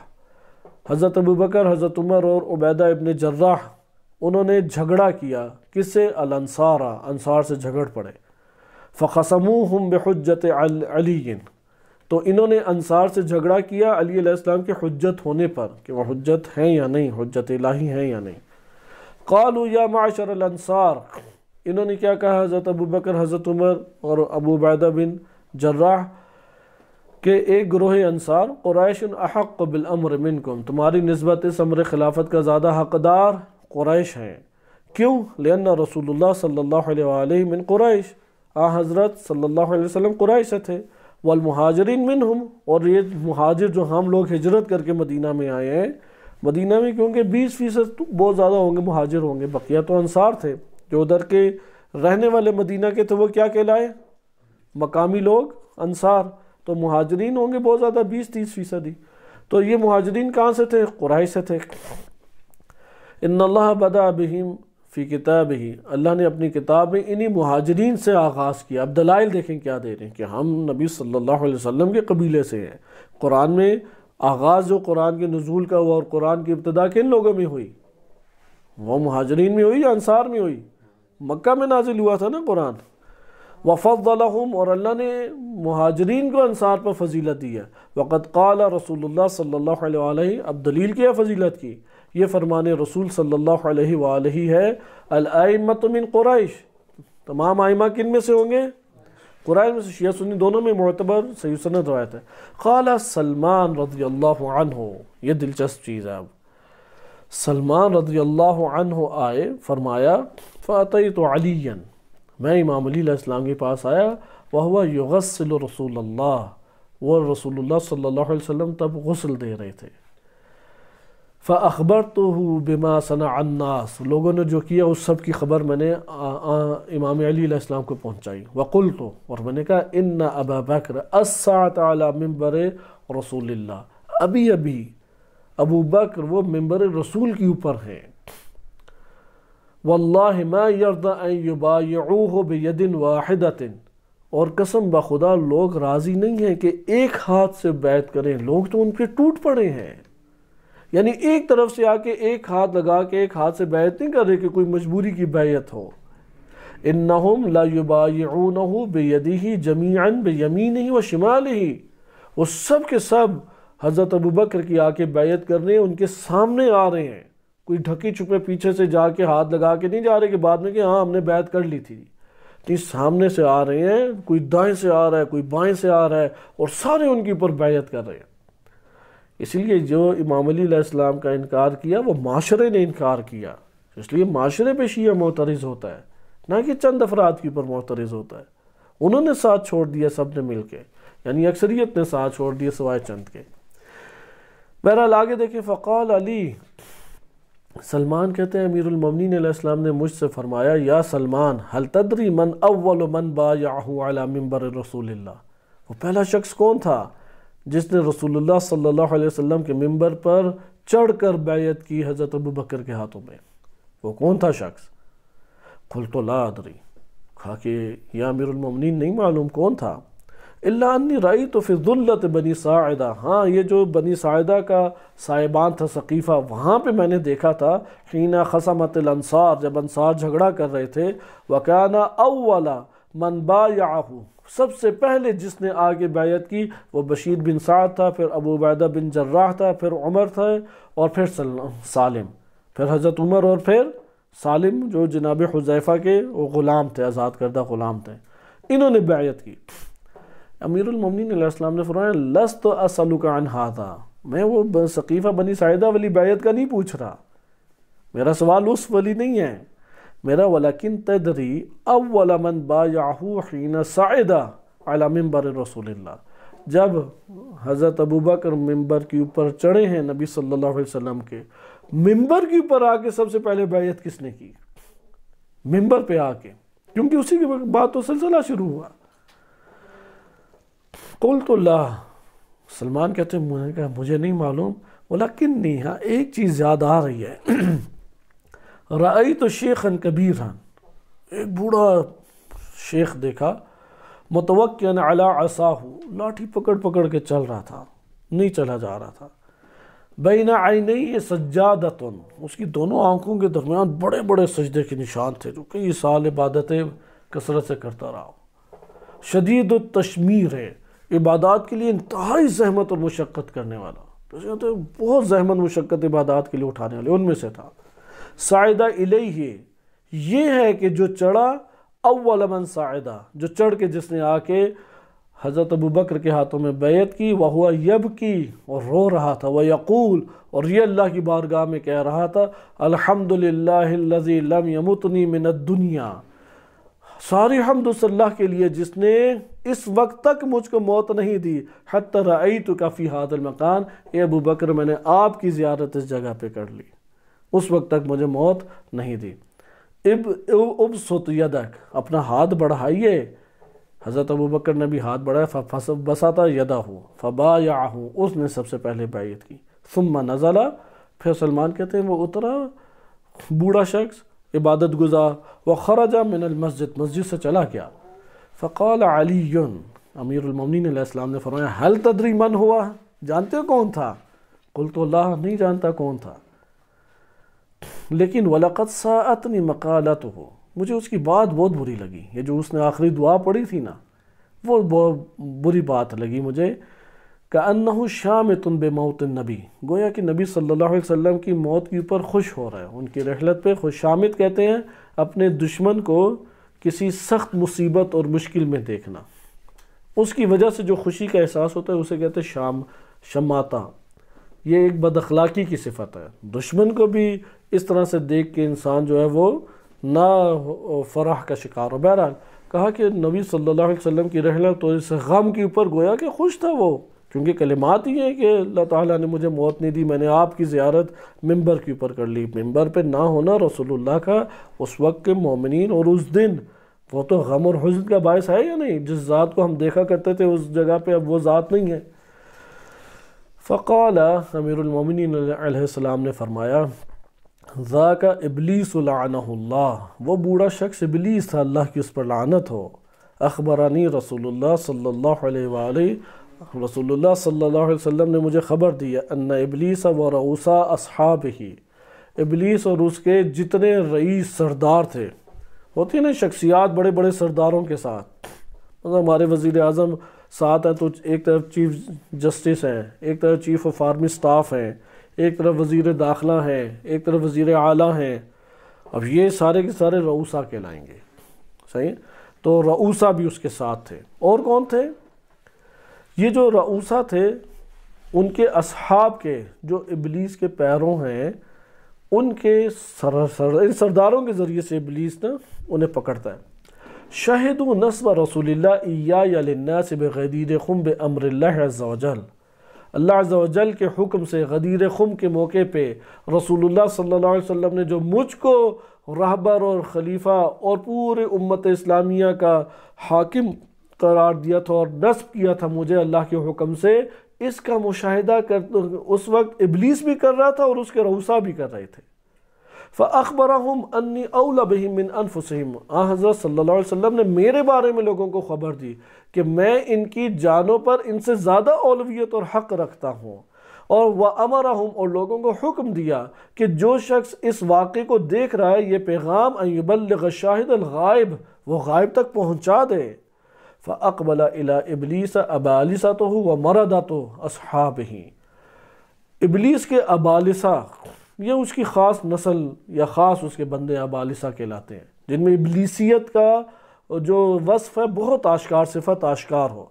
حضرت ابو بکر، حضرت عمر اور عبیدہ ابن جراح انہوں نے جھگڑا کیا، کس سے؟ الانصار، انصار سے جھگڑ پڑے۔ فَخَصَمُوهُمْ بِحُجَّةِ عَلِيٍّ، تو انہوں نے انصار سے جھگڑا کیا علی علیہ السلام کے حجت ہونے پر، کہ وہ حجت ہیں یا نہیں، حجت الہی ہیں یا نہیں۔ قالوا یا معشر الانصار، انہوں نے کیا کہا، حضرت ابو بکر، حضرت عمر اور ابو عبیدہ بن جراح کہ ایک گروہ انصار، قریش احق بالامر منکم، تمہاری نسبت اس امر خلافت کا زیادہ حقدار قریش ہیں۔ کیوں؟ لأن رسول اللہ صلی اللہ علیہ وآلہ من قریش، حضرت صلی اللہ علیہ وسلم قریش سے تھے، والمہاجرین منہم، اور یہ مہاجر جو ہم لوگ ہجرت کر کے مدینہ میں آئے ہیں، مدینہ میں کیونکہ 20% بہت زیادہ ہوں گے مہاجر ہوں گے، بقیہ تو انصار تھے، جو ادھر کے رہنے والے مدینہ کے تھے وہ کیا کہلائے؟ مقامی لوگ، انصار، تو مہاجرین ہوں گے بہت زیادہ، 20-30%۔ تو یہ مہاجرین کہاں سے تھے؟ قریش سے تھے۔ ان اللہ بدأ بہم فی کتابہ، اللہ نے اپنی کتاب میں انہی مہاجرین سے آغاز کیا۔ اب دلائل دیکھیں کیا دے رہے ہیں کہ ہم نبی صلی اللہ علیہ وسلم کے قبیلے سے ہیں۔ قرآن میں آغاز جو قرآن کے نزول کا ہوا اور قرآن کی ابتدا کن لوگوں میں ہوئی؟ وہ مہاجرین میں ہوئی یا انصار میں ہوئی؟ مکہ میں نازل ہوا تھا نا قرآن۔ وفضلہم، اور اللہ نے مہاجرین کو انصار پر فضیلت دی ہے۔ وقد قال رسول اللہ صلی اللہ علیہ وآلہ، اب دلیل کیا فضیلت کی؟ یہ فرمان رسول صلی اللہ علیہ وآلہ ہے، الائمۃ من قریش، تمام ائمہ کن میں سے ہوں گے؟ قرآن میں سے، شیعہ سنی دونوں میں معتبر صحیح سند روایت ہے۔ قال سلمان رضی اللہ عنہ، یہ دلچسپ چیز ہے۔ اب سلمان رضی اللہ عنہ آئے، فرمایا فأتیت علیًا، میں امام علی علیہ السلام کے پاس آیا، وہو یغسل رسول اللہ، وہ رسول اللہ صلی اللہ علیہ وسلم تب غسل دے رہے تھے۔ فَأَخْبَرْتُهُ بِمَا صَنَعَ النَّاسِ، لوگوں نے جو کیا اس سب کی خبر میں نے امام علی علیہ السلام کو پہنچائی۔ وَقُلْتُ، اور میں نے کہا، إِنَّ أَبَا بَكْرَ السَّاعَةَ عَلَى مِنبَرِ رسول اللہ، ابھی ابو بکر وہ ممبر رسول کے اوپر ہیں۔ وَاللَّهِ مَا يَرْضَ أَن يُبَايِعُوهُ بِيَدٍ وَاحِدَةٍ، اور قسم بخدا لوگ راضی نہیں ہیں کہ ایک ہاتھ سے بیعت کریں، لوگ تو ان پہ ٹوٹ پڑے ہیں، یعنی ایک طرف سے آ کے ایک ہاتھ لگا کے ایک ہاتھ سے بیعت نہیں کر رہے کہ کوئی مجبوری کی بیعت ہو۔ انہم لا یبایعونہ بیدہ جمیعا بیمینہ و شمالہ، وہ سب کے سب حضرت ابو بکر کی آ کے بیعت کرنے ان کے سامنے آ رہے ہیں، کوئی ڈھکی چھپے پیچھے سے جا کے ہاتھ لگا کے نہیں جا رہے کہ بعد میں کہ ہاں ہم نے بیعت کر لی تھی، نہیں، سامنے سے آ رہے ہیں، کوئی دائیں سے آ رہا ہے، کوئی بائیں سے آ رہا ہے، اور سارے ان کے اوپر بیعت کر رہے ہیں۔ اس لیے جو امام علی علیہ السلام کا انکار کیا وہ معاشرے نے انکار کیا، اس لیے معاشرے پہ شیعہ معترض ہوتا ہے، نہ کہ چند افراد کے اوپر معترض ہوتا ہے۔ انہوں نے ساتھ چھوڑ دیا سب نے مل کے، یعنی اکثریت نے ساتھ چھوڑ دیا سوائے چند کے۔ بہرحال آگے دیکھیں، فقال علی، سلمان کہتے ہیں امیر المومنین علیہ السلام نے مجھ سے فرمایا، یا سلمان هل تدری من اول من بایعہ علی منبر رسول اللہ، وہ پہلا شخص کون تھا جس نے رسول اللہ صلی اللہ علیہ وسلم کے منبر پر چڑھ کر بیعت کی حضرت ابو بکر کے ہاتھوں میں؟ وہ کون تھا شخص؟ قلت لا ادری، کہا کہ یا امیر المومنین نہیں معلوم کون تھا۔ الا انی رأیت فی ذلت بنی ساعدہ، ہاں یہ جو بنی ساعدہ کا سائبان تھا ثقیفہ، وہاں پہ میں نے دیکھا تھا حین خصمت الانصار، جب انصار جھگڑا کر رہے تھے، وکان اول من بایعہ، سب سے پہلے جس نے آگے بیعت کی وہ بشیر بن سعد تھا، پھر ابو عبیدہ بن جراح تھا، پھر عمر تھا، اور پھر سالم، پھر حضرت عمر، اور پھر سالم جو جناب حذیفہ کے وہ غلام تھے، آزاد کردہ غلام تھے، انہوں نے بیعت کی۔ امیر المومنین علیہ السلام نے فرمایا لست اسألک عن ھذا، میں وہ ثقیفہ بنی ساعدہ والی بیعت کا نہیں پوچھ رہا، میرا سوال اس والی نہیں ہے میرا، ولیکن تدری اول من بایعہ حین صعد علی منبر رسول اللہ، جب حضرت ابوبکر ممبر کے اوپر چڑھے ہیں نبی صلی اللہ علیہ وسلم کے، ممبر کے اوپر آ کے سب سے پہلے بیعت کس نے کی؟ ممبر پہ آ کے، کیونکہ اسی کے بعد تو سلسلہ شروع ہوا۔ قلت اللہ، سلمان کہتے ہیں میں نے کہا مجھے نہیں معلوم، ولیکنی، ہاں ایک چیز یاد آ رہی ہے، رأیت شیخا کبیرا، ایک بوڑھا شیخ دیکھا، متوکئا علی عصاہ، لاٹھی پکڑ پکڑ کے چل رہا تھا، نہیں چلا جا رہا تھا، بین عینیہ سجادۃ، اس کی دونوں آنکھوں کے درمیان بڑے بڑے سجدے کے نشان تھے، جو کئی سال عبادتیں کثرت سے کرتا رہا، شدید التشمیر ہے، عبادات کے لیے انتہائی زحمت اور مشقت کرنے والا، بہت زحمت مشقت عبادات کے لیے اٹھانے والے ان میں سے تھا۔ صعد الیہ، یہ ہے کہ جو چڑھا، اول من صعد، جو چڑھ کے جس نے آ کے حضرت ابوبکر کے ہاتھوں میں بیعت کی، وہو یبکی، اور رو رہا تھا، ویقول، اور یہ اللہ کی بارگاہ میں کہہ رہا تھا، الحمدللہ الذی لم یمتنی من الدنیا، ساری حمد اس اللہ کے لیے جس نے اس وقت تک مجھ کو موت نہیں دی، حتی رأیتک فی ھذا المکان، اے ابو بکر میں نے آپ کی زیارت اس جگہ پہ کر لی، اس وقت تک مجھے موت نہیں دی۔ ابسط یدک، اپنا ہاتھ بڑھائیے، حضرت ابو بکر نے بھی ہاتھ بڑھایا، بسط یدہ، فبایعہ، اس نے سب سے پہلے بیعت کی، ثم نزل، پھر سلمان کہتے ہیں وہ اترا بوڑھا شخص عبادت گزار، وخرج من المسجد، مسجد سے چلا گیا، فقال علی، امیر المومنین علیہ السلام نے فرمایا هل تدری من ہوا، جانتے ہو کون تھا؟ قلت اللہ، نہیں جانتا کون تھا، لیکن وَلَقَدْ سَاءَتْنِي مَقَالَتُهُ، مجھے اس کی بات بہت بری لگی، یہ جو اس نے آخری دعا پڑھی تھی نا، وہ بہت بری بات لگی مجھے، كَأَنَّهُ شَامِتٌ بِمَوْتِ النَّبِي، گویا کہ نبی صلی اللہ علیہ وسلم کی موت کے اوپر خوش ہو رہا ہے، ان کی رحلت پہ خوش، شامت کہتے ہیں اپنے دشمن کو کسی سخت مصیبت اور مشکل میں دیکھنا، اس کی وجہ سے جو خوشی کا احساس ہوتا ہے اسے کہتے ہیں شماتہ، یہ ایک بد اخلاقی کی صفت ہے، دشمن کو بھی اس طرح سے دیکھ کے انسان جو ہے وہ نہ فرح کا شکار ہو۔ بہرحال کہا کہ نبی صلی اللہ علیہ وسلم کی رحلت تو اس غم کے اوپر گویا کہ خوش تھا وہ، کیونکہ کلمات ہی ہیں کہ اللہ تعالیٰ نے مجھے موت نہیں دی، میں نے آپ کی زیارت ممبر کے اوپر کر لی، ممبر پہ نہ ہونا رسول اللہ کا اس وقت کے مومنین اور اس دن وہ تو غم اور حزن کا باعث ہے یا نہیں، جس ذات کو ہم دیکھا کرتے تھے اس جگہ پہ اب وہ ذات نہیں ہے۔ فقال، امیر المومنین علیہ السلام نے فرمایا، ذاک ابلیس لعنہ اللہ، وہ بوڑھا شخص ابلیس تھا، اللہ کی اس پر لعنت ہو، اخبرانی رسول اللہ صلی اللہ علیہ وآلہ، رسول اللہ صلی اللہ علیہ وسلم نے مجھے خبر دی، ان ابلیس و رؤوسا اصحابہ، ابلیس اور اس کے جتنے رئیس سردار تھے، ہوتی ہیں نا شخصیات بڑے بڑے سرداروں کے ساتھ، مثلا ہمارے وزیر اعظم ساتھ ہیں تو ایک طرف چیف جسٹس ہیں، ایک طرف چیف آف آرمی سٹاف ہیں، ایک طرف وزیر داخلہ ہیں، ایک طرف وزیر اعلیٰ ہیں، اب یہ سارے کے سارے رؤوسا کہلائیں گے، صحیح؟ تو رؤوسا بھی اس کے ساتھ تھے، اور کون تھے؟ یہ جو رؤوسا تھے ان کے اصحاب کے جو ابلیس کے پیروں ہیں، ان کے سرداروں کے ذریعے سے ابلیس نا انہیں پکڑتا ہے۔ شہدوا نصب رسول اللہ ایایا للناس بغدیر خم بامر اللہ عز وجل، اللہ عز و جل کے حکم سے غدیر خم کے موقع پہ رسول اللہ صلی اللہ علیہ وسلم نے جو مجھ کو رہبر اور خلیفہ اور پورے امت اسلامیہ کا حاکم قرار دیا تھا اور نصب کیا تھا مجھے اللہ کے حکم سے، اس کا مشاہدہ اس وقت ابلیس بھی کر رہا تھا اور اس کے رؤوسا بھی کر رہے تھے۔ فَأَخْبَرَهُمْ أَنِّي أَوْلَى بِهِمْ مِنْ أَنفُسِهِمْ، حضرت صلی اللہ علیہ وسلم نے میرے بارے میں لوگوں کو خبر دی کہ میں ان کی جانوں پر ان سے زیادہ اولویت اور حق رکھتا ہوں، اور وَأَمَرَهُمْ، اور لوگوں کو حکم دیا کہ جو شخص اس واقعے کو دیکھ رہا ہے یہ پیغام ان یبلغ الشاہد الغائب، وہ غائب تک پہنچا دے۔ فَأَقْبَلَ إِلَىٰ إِبْلِيسَ أَبَالِسَتُهُ وَمَرَدَةُ أَصْحَابِهِ، ابلیس کے ابالسہ، یہ اس کی خاص نسل یا خاص اس کے بندے ابالسہ کہلاتے ہیں، جن میں ابلیسیت کا جو وصف ہے بہت آشکار، صفت آشکار ہو،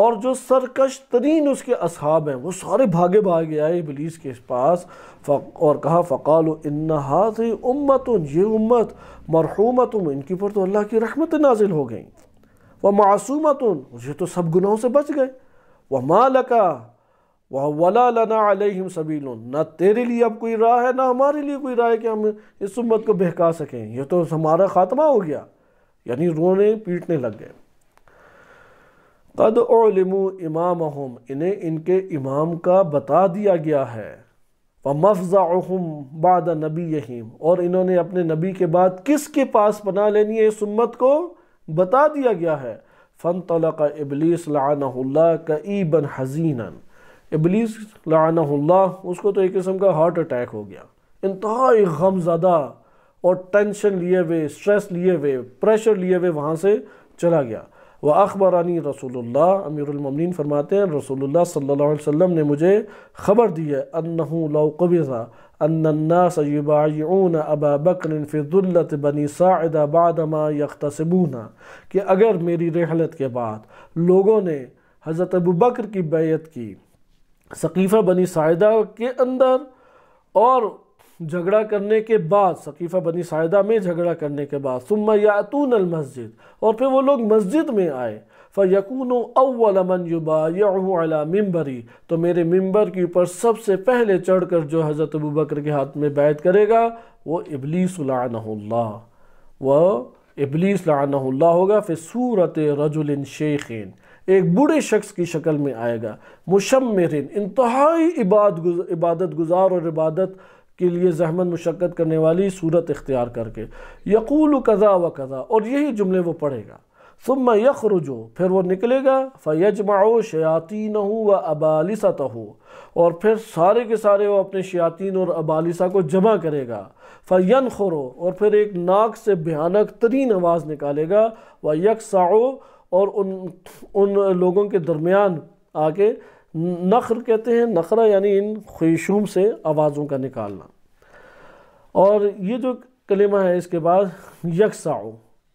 اور جو سرکش ترین اس کے اصحاب ہیں وہ سارے بھاگے بھاگے آئے ابلیس کے پاس اور کہا فَقَالُوا إِنَّ هَذِهِ أُمَّةٌ، یہ امت مرحومۃ، ان کی پر تو اللہ کی رحمت نازل ہو گئیں، وَمَعْصُومَةٌ، یہ تو سب گناہوں سے بچ گئے، وَمَا لَكَ وَلَا لَنَا عَلَيْهِمْ سَبِيلٌ، نہ تیرے لیے اب کوئی راہ ہے نہ ہمارے لیے کوئی راہ ہے کہ ہم اس امت کو بہکا سکیں، یہ تو ہمارا خاتمہ ہو گیا، یعنی رونے پیٹنے لگ گئے۔ قَدْ أُعْلِمُوا إِمَامَهُمْ، انہیں ان کے امام کا بتا دیا گیا ہے، وَمَفْزَعُهُمْ بَعْدَ نَبِيِّهِمْ، اور انہوں نے اپنے نبی کے بعد کس کے پاس پناہ لینی ہے اس امت کو بتا دیا گیا ہے۔ فَانْطَلَقَ إِبْلِيسُ لَعَنَهُ اللَّهُ كَئِيبًا حَزِينًا، ابلیس لعنہ اللہ، اس کو تو ایک قسم کا ہارٹ اٹیک ہو گیا، انتہائی غم زدہ اور ٹینشن لیے ہوئے، سٹریس لیے ہوئے، پریشر لیے ہوئے وہاں سے چلا گیا۔ وَأَخْبَرَنِي رسول اللہ، امیر المومنین فرماتے ہیں رسول اللہ صلی اللہ علیہ وسلم نے مجھے خبر دی ہے أَنَّهُ لَوْ قُبِضَ أَنَّ النَّاسَ يُبَايِعُونَ أَبَا بَكْرٍ فِي ذُلَّةِ بَنِي سَاعِدَ بَعْدَمَا يَخْتَصِبُونَ، کہ اگر میری رحلت کے بعد لوگوں نے حضرت ابو بکر کی بیعت کی سقیفہ بنی ساعدہ کے اندر، اور جھگڑا کرنے کے بعد، سقیفہ بنی ساعدہ میں جھگڑا کرنے کے بعد، ثم یاتون المسجد، اور پھر وہ لوگ مسجد میں آئے، فیکون اول من یبایعہ علی منبری، تو میرے ممبر کے اوپر سب سے پہلے چڑھ کر جو حضرت ابو بکر کے ہاتھ میں بیعت کرے گا وہ ابلیس لعنہ اللہ، وہ ابلیس لعنہ اللہ ہوگا، فی صورت رجل شیخ، ایک بوڑھے شخص کی شکل میں آئے گا، مشمرن، انتہائی عبادت گزار اور عبادت کے لیے زحمت مشقت کرنے والی صورت اختیار کر کے، یقول کذا و کذا، اور یہی جملے وہ پڑھے گا، ثم یخرج، پھر وہ نکلے گا، فیجمع شیاطینہ و ابالستہ، اور پھر سارے کے سارے وہ اپنے شیاطین اور ابالسہ کو جمع کرے گا، فینخر، اور پھر ایک ناک سے بھیانک ترین آواز نکالے گا، ویکسع، اور ان لوگوں کے درمیان آ کے، نخر کہتے ہیں، نخرہ یعنی ان خیشوم سے آوازوں کا نکالنا، اور یہ جو کلمہ ہے اس کے بعد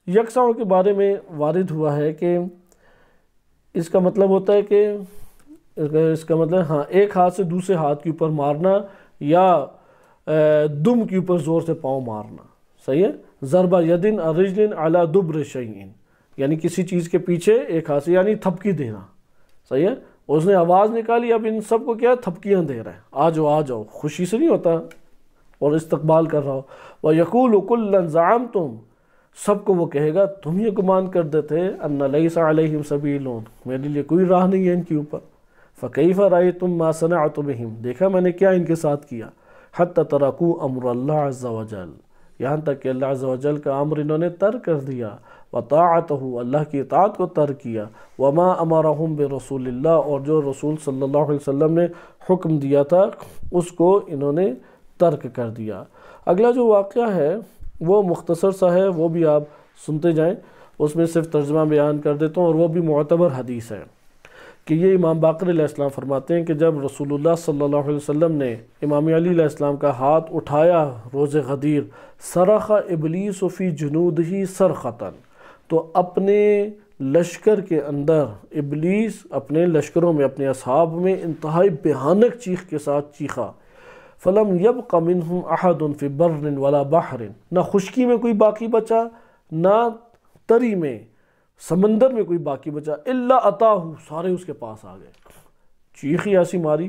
یکسع کے بارے میں وارد ہوا ہے کہ اس کا مطلب ہوتا ہے کہ اس کا مطلب ہاں ایک ہاتھ سے دوسرے ہاتھ کے اوپر مارنا، یا دم کے اوپر زور سے پاؤں مارنا، صحیح ہے، ضربہ یدن رجل علی دبر شیء، یعنی کسی چیز کے پیچھے ایک ہاتھ سے، یعنی تھپکی دینا، صحیح ہے، اس نے آواز نکالی، اب ان سب کو کیا تھپکیاں دے رہا ہے، آ جاؤ آ جاؤ، خوشی سے نہیں ہوتا، اور استقبال کر رہا ہو، وَيَقُولُ كُلًّا زَعَمْتُمْ، سب کو وہ کہے گا تم یہ گمان کر دیتے أَنَّ لَيْسَ عَلَيْهِمْ سَبِيلٌ، میرے لیے کوئی راہ نہیں ہے ان کے اوپر، فَكَيْفَ رَأَيْتُمْ مَا صَنَعْتُ بِهِمْ، دیکھا میں نے کیا ان کے ساتھ کیا، حَتَّى تَرَكُوا أَمْرَ اللَّهِ عَزَّ وَجَلَّ، یہاں تک کہ اللہ عز و جل کا امر انہوں نے ترک کر دیا، وَطَاعَتَهُ، اللہ کی اطاعت کو ترک کیا، وَمَا أَمَرَهُمْ بِرَسُولِ اللَّهِ، اور جو رسول صلی اللہ علیہ وسلم نے حکم دیا تھا اس کو انہوں نے ترک کر دیا۔ اگلا جو واقعہ ہے وہ مختصر سا ہے، وہ بھی آپ سنتے جائیں، اس میں صرف ترجمہ بیان کر دیتا ہوں، اور وہ بھی معتبر حدیث ہے کہ یہ امام باقر علیہ السلام فرماتے ہیں کہ جب رسول اللہ صلی اللہ علیہ وسلم نے امام علی علیہ السلام کا ہاتھ اٹھایا روز غدیر، صرخ ابلیس فی جنودہ صرخۃ، تو اپنے لشکر کے اندر ابلیس اپنے لشکروں میں، اپنے اصحاب میں انتہائی بھیانک چیخ کے ساتھ چیخا، فلم یبق منہم احد فی بر ولا بحر، نہ خشکی میں کوئی باقی بچا نہ تری میں، سمندر میں کوئی باقی بچا، الا اتاہ، سارے اس کے پاس آ گئے، چیخی ایسی ماری،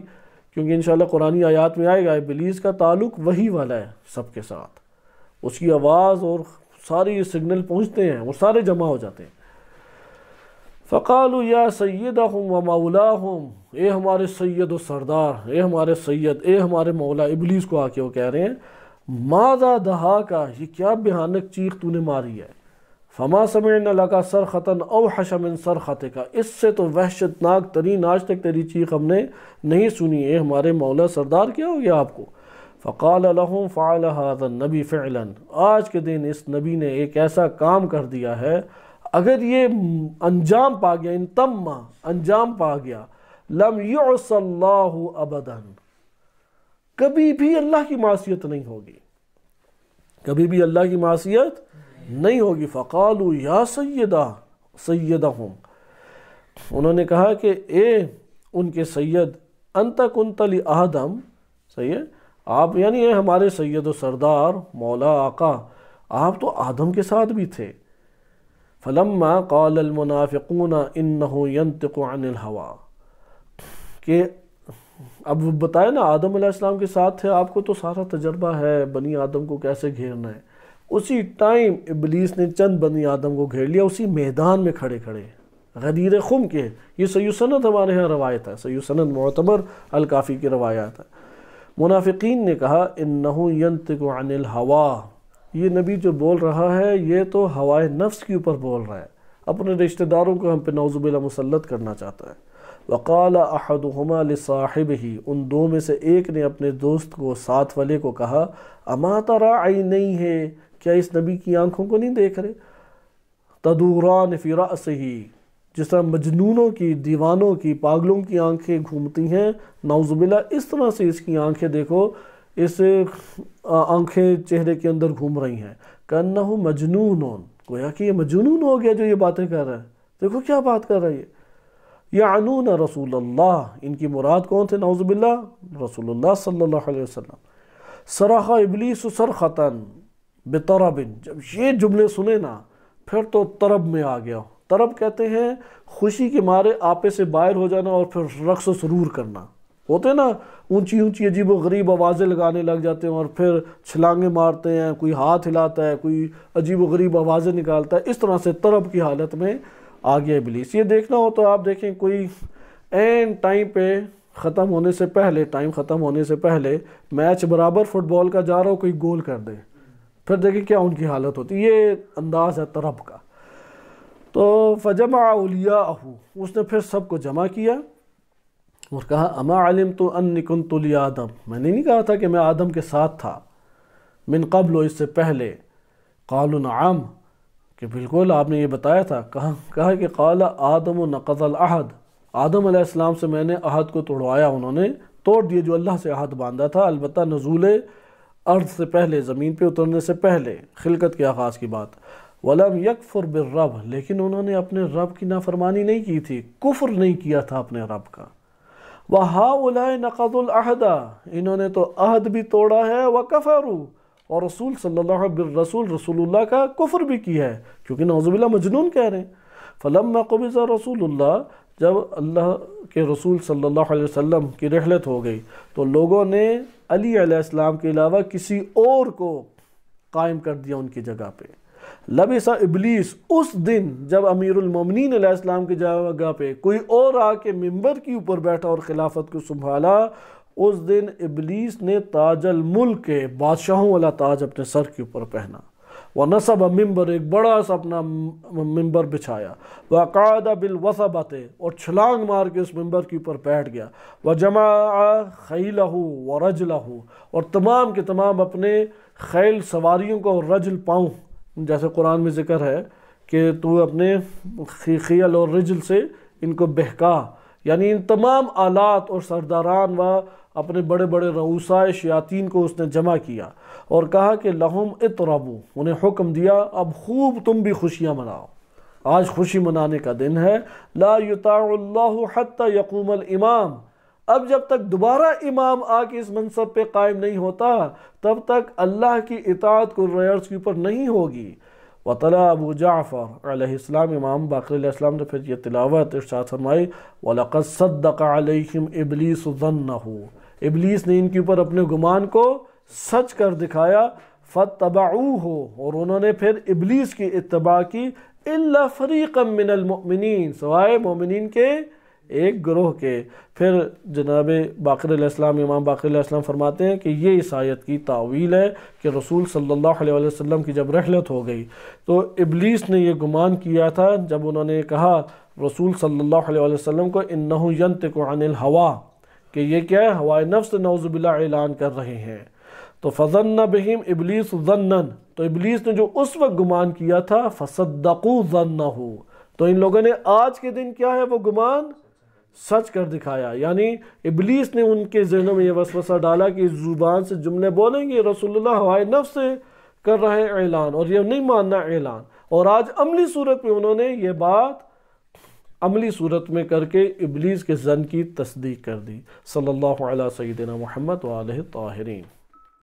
کیونکہ انشاءاللہ قرآنی آیات میں آئے گا ابلیس کا تعلق وہی والا ہے سب کے ساتھ، اس کی آواز اور ساری سگنل پہنچتے ہیں، وہ سارے جمع ہو جاتے ہیں۔ فقالوا یا سیدہم و مولاہم، اے ہمارے سید و سردار، اے ہمارے سید، اے ہمارے مولا، ابلیس کو آ کے وہ کہہ رہے ہیں، ماذا دہاکا، یہ کیا بھیانک چیخ تو نے ماری ہے، فما سمعنا لکا صرخۃ اوحش من صرختک، اس سے تو وحشتناک ترین آج تک تیری چیخ ہم نے نہیں سنی ہے ہمارے مولا سردار، کیا ہو گیا آپ کو؟ فقال لهم فعل هذا النبی فعلا، آج کے دن اس نبی نے ایک ایسا کام کر دیا ہے، اگر یہ انجام پا گیا، ان تم انجام پا گیا، لم یعص اللہ ابدا، کبھی بھی اللہ کی معصیت نہیں ہوگی، کبھی بھی اللہ کی معصیت نہیں ہوگی۔ فقالوا یا سیدہم، انہوں نے کہا کہ اے ان کے سید، انت کنت لآدم، صحیح ہے، آپ یعنی اے ہمارے سید و سردار مولا آقا، آپ تو آدم کے ساتھ بھی تھے۔ فلما قال المنافقون انہ ینطق عن الہوا، کہ اب بتائے نا آدم علیہ السلام کے ساتھ تھے، آپ کو تو سارا تجربہ ہے بنی آدم کو کیسے گھیرنا ہے، اسی ٹائم ابلیس نے چند بنی آدم کو گھیر لیا، اسی میدان میں کھڑے کھڑے غدیر خم کے، یہ صحیح سند ہمارے ہاں روایت ہے، صحیح سند معتبر الکافی کی روایات ہے۔ منافقین نے کہا انہو ینطق عن الہوا، یہ نبی جو بول رہا ہے یہ تو ہوائے نفس کے اوپر بول رہا ہے، اپنے رشتہ داروں کو ہم پہ نعوذ باللہ مسلط کرنا چاہتا ہے۔ وقال احدہما لصاحبہ، ان دو میں سے ایک نے اپنے دوست کو، ساتھ والے کو کہا، اما تری عینیہ، کیا اس نبی کی آنکھوں کو نہیں دیکھ رہے، تدوران فی رأسہ، جس طرح مجنونوں کی، دیوانوں کی، پاگلوں کی آنکھیں گھومتی ہیں، نعوذ باللہ اس طرح سے اس کی آنکھیں دیکھو، اس آنکھیں چہرے کے اندر گھوم رہی ہیں، کأنہ مجنون، گویا کہ یہ مجنون ہو گیا جو یہ باتیں کر رہا ہے، دیکھو کیا بات کر رہی ہے۔ یعنون رسول اللہ، ان کی مراد کون تھے نعوذ باللہ؟ رسول اللہ صلی اللہ علیہ وسلم۔ صرخ ابلیس صرخۃ بطرب، جب یہ جملے سنے نا پھر تو طرب میں آ گیا۔ طرب کہتے ہیں خوشی کے مارے آپے سے باہر ہو جانا اور پھر رقص و سرور کرنا، ہوتے نا اونچی اونچی عجیب و غریب آوازیں لگانے لگ جاتے ہیں اور پھر چھلانگیں مارتے ہیں، کوئی ہاتھ ہلاتا ہے، کوئی عجیب و غریب آوازیں نکالتا ہے، اس طرح سے طرب کی حالت میں آ گیا ابلیس۔ یہ دیکھنا ہو تو آپ دیکھیں کوئی این ٹائم پہ ختم ہونے سے پہلے، ٹائم ختم ہونے سے پہلے میچ برابر فٹ بال کا جا رہا ہو، کوئی گول کر دے، پھر دیکھیں کیا ان کی حالت ہوتی، یہ انداز ہے طرب کا۔ تو فجمع اولیاءہ، اس نے پھر سب کو جمع کیا اور کہا اما علمت انی کنت لآدم، میں نے نہیں کہا تھا کہ میں آدم کے ساتھ تھا، من قبل، اس سے پہلے، قالوا نعم، کہ بالکل آپ نے یہ بتایا تھا، کہا کہ قال آدم نقض العہد، آدم علیہ السلام سے میں نے عہد کو توڑوایا، انہوں نے توڑ دیا جو اللہ سے عہد باندھا تھا، البتہ نزول ارض سے پہلے، زمین پہ اترنے سے پہلے، خلقت کے آغاز کی بات۔ وَلَمْ يَكْفُرْ بِالرَّبِ، لیکن انہوں نے اپنے رب کی نافرمانی نہیں کی تھی، کفر نہیں کیا تھا اپنے رب کا۔ وَهَؤُلَاءِ نَقَضُوا الْعَهْدَ، انہوں نے تو عہد بھی توڑا ہے، وَكَفَرُوا، اور رسول صلی اللہ علیہ وسلم، رسول اللہ کا کفر بھی کی ہے، کیونکہ نعوذ باللہ مجنون کہہ رہے ہیں۔ فَلَمَّا قُبِضَ رسول اللہ، جب اللہ کے رسول صلی اللہ علیہ وسلم کی رحلت ہو گئی تو لوگوں نے علی علیہ السلام کے علاوہ کسی اور کو قائم کر دیا ان کی جگہ پہ۔ لبس ابلیس، اس دن جب امیر المومنین علیہ السلام کی جگہ پہ کوئی اور آ کے ممبر کے اوپر بیٹھا اور خلافت کو سنبھالا، اس دن ابلیس نے تاج الملک کے، بادشاہوں والا تاج اپنے سر کے اوپر پہنا، وَنَصَبَ ممبر، ایک بڑا سا اپنا ممبر بچھایا، وَقَعَدَ بِالْوَثَبَةِ، اور چھلانگ مار کے اس ممبر کے اوپر بیٹھ گیا، وَجَمَعَ خَيْلَهُ وَرَجْلَهُ، اور تمام کے تمام اپنے خیل سواریوں کو اور رجل پاؤں، جیسے قرآن میں ذکر ہے کہ تو اپنے خیل اور رجل سے ان کو بہکا، یعنی ان تمام آلات اور سرداران و اپنے بڑے بڑے رؤسائے شیاطین کو اس نے جمع کیا اور کہا کہ لہم اطربو، انہیں حکم دیا اب خوب تم بھی خوشیاں مناؤ، آج خوشی منانے کا دن ہے، لا یطاع اللہ حتی یقوم الامام، اب جب تک دوبارہ امام آ کے اس منصب پہ قائم نہیں ہوتا تب تک اللہ کی اطاعت کو ریئرز کے اوپر نہیں ہوگی۔ وطلع ابو جعفر علیہ السلام، امام باقر علیہ السلام نے پھر یہ تلاوت ارشاد فرمائی، وَلَقَدْ صَدَّقَ عَلَيْهِمْ إِبْلِيسُ ظَنَّهُ، ابلیس نے ان کے اوپر اپنے گمان کو سچ کر دکھایا، فَاتَّبَعُوهُ، اور انہوں نے پھر ابلیس کی اتباع کی، إِلَّا فَرِيقًا مِّنَ الْمُؤْمِنِينَ، سوائے مومنین کے ایک گروہ کے۔ پھر جناب باقر علیہ السلام، امام باقر علیہ السلام فرماتے ہیں کہ یہ اس آیت کی تعویل ہے کہ رسول صلی اللہ علیہ وسلم کی جب رحلت ہو گئی تو ابلیس نے یہ گمان کیا تھا جب انہوں نے کہا رسول صلی اللہ علیہ وسلم کو انہو ینطق عن الہوا، کہ یہ کیا ہے، ہوائے نفس نعوذ باللہ اعلان کر رہے ہیں۔ تو فظن بہم ابلیس ظنا، تو ابلیس نے جو اس وقت گمان کیا تھا فصدقوا ظنہ، تو ان لوگوں نے آج کے دن کیا ہے وہ گمان سچ کر دکھایا۔ یعنی ابلیس نے ان کے ذہنوں میں یہ وسوسہ ڈالا کہ اس زبان سے جملے بولیں گے رسول اللہ ہوائے نفس سے کر رہے اعلان، اور یہ نہیں ماننا اعلان، اور آج عملی صورت میں انہوں نے یہ بات عملی صورت میں کر کے ابلیس کے ظن کی تصدیق کر دی۔ صلی اللہ علیہ سیدنا محمد وآلہ الطاہرین۔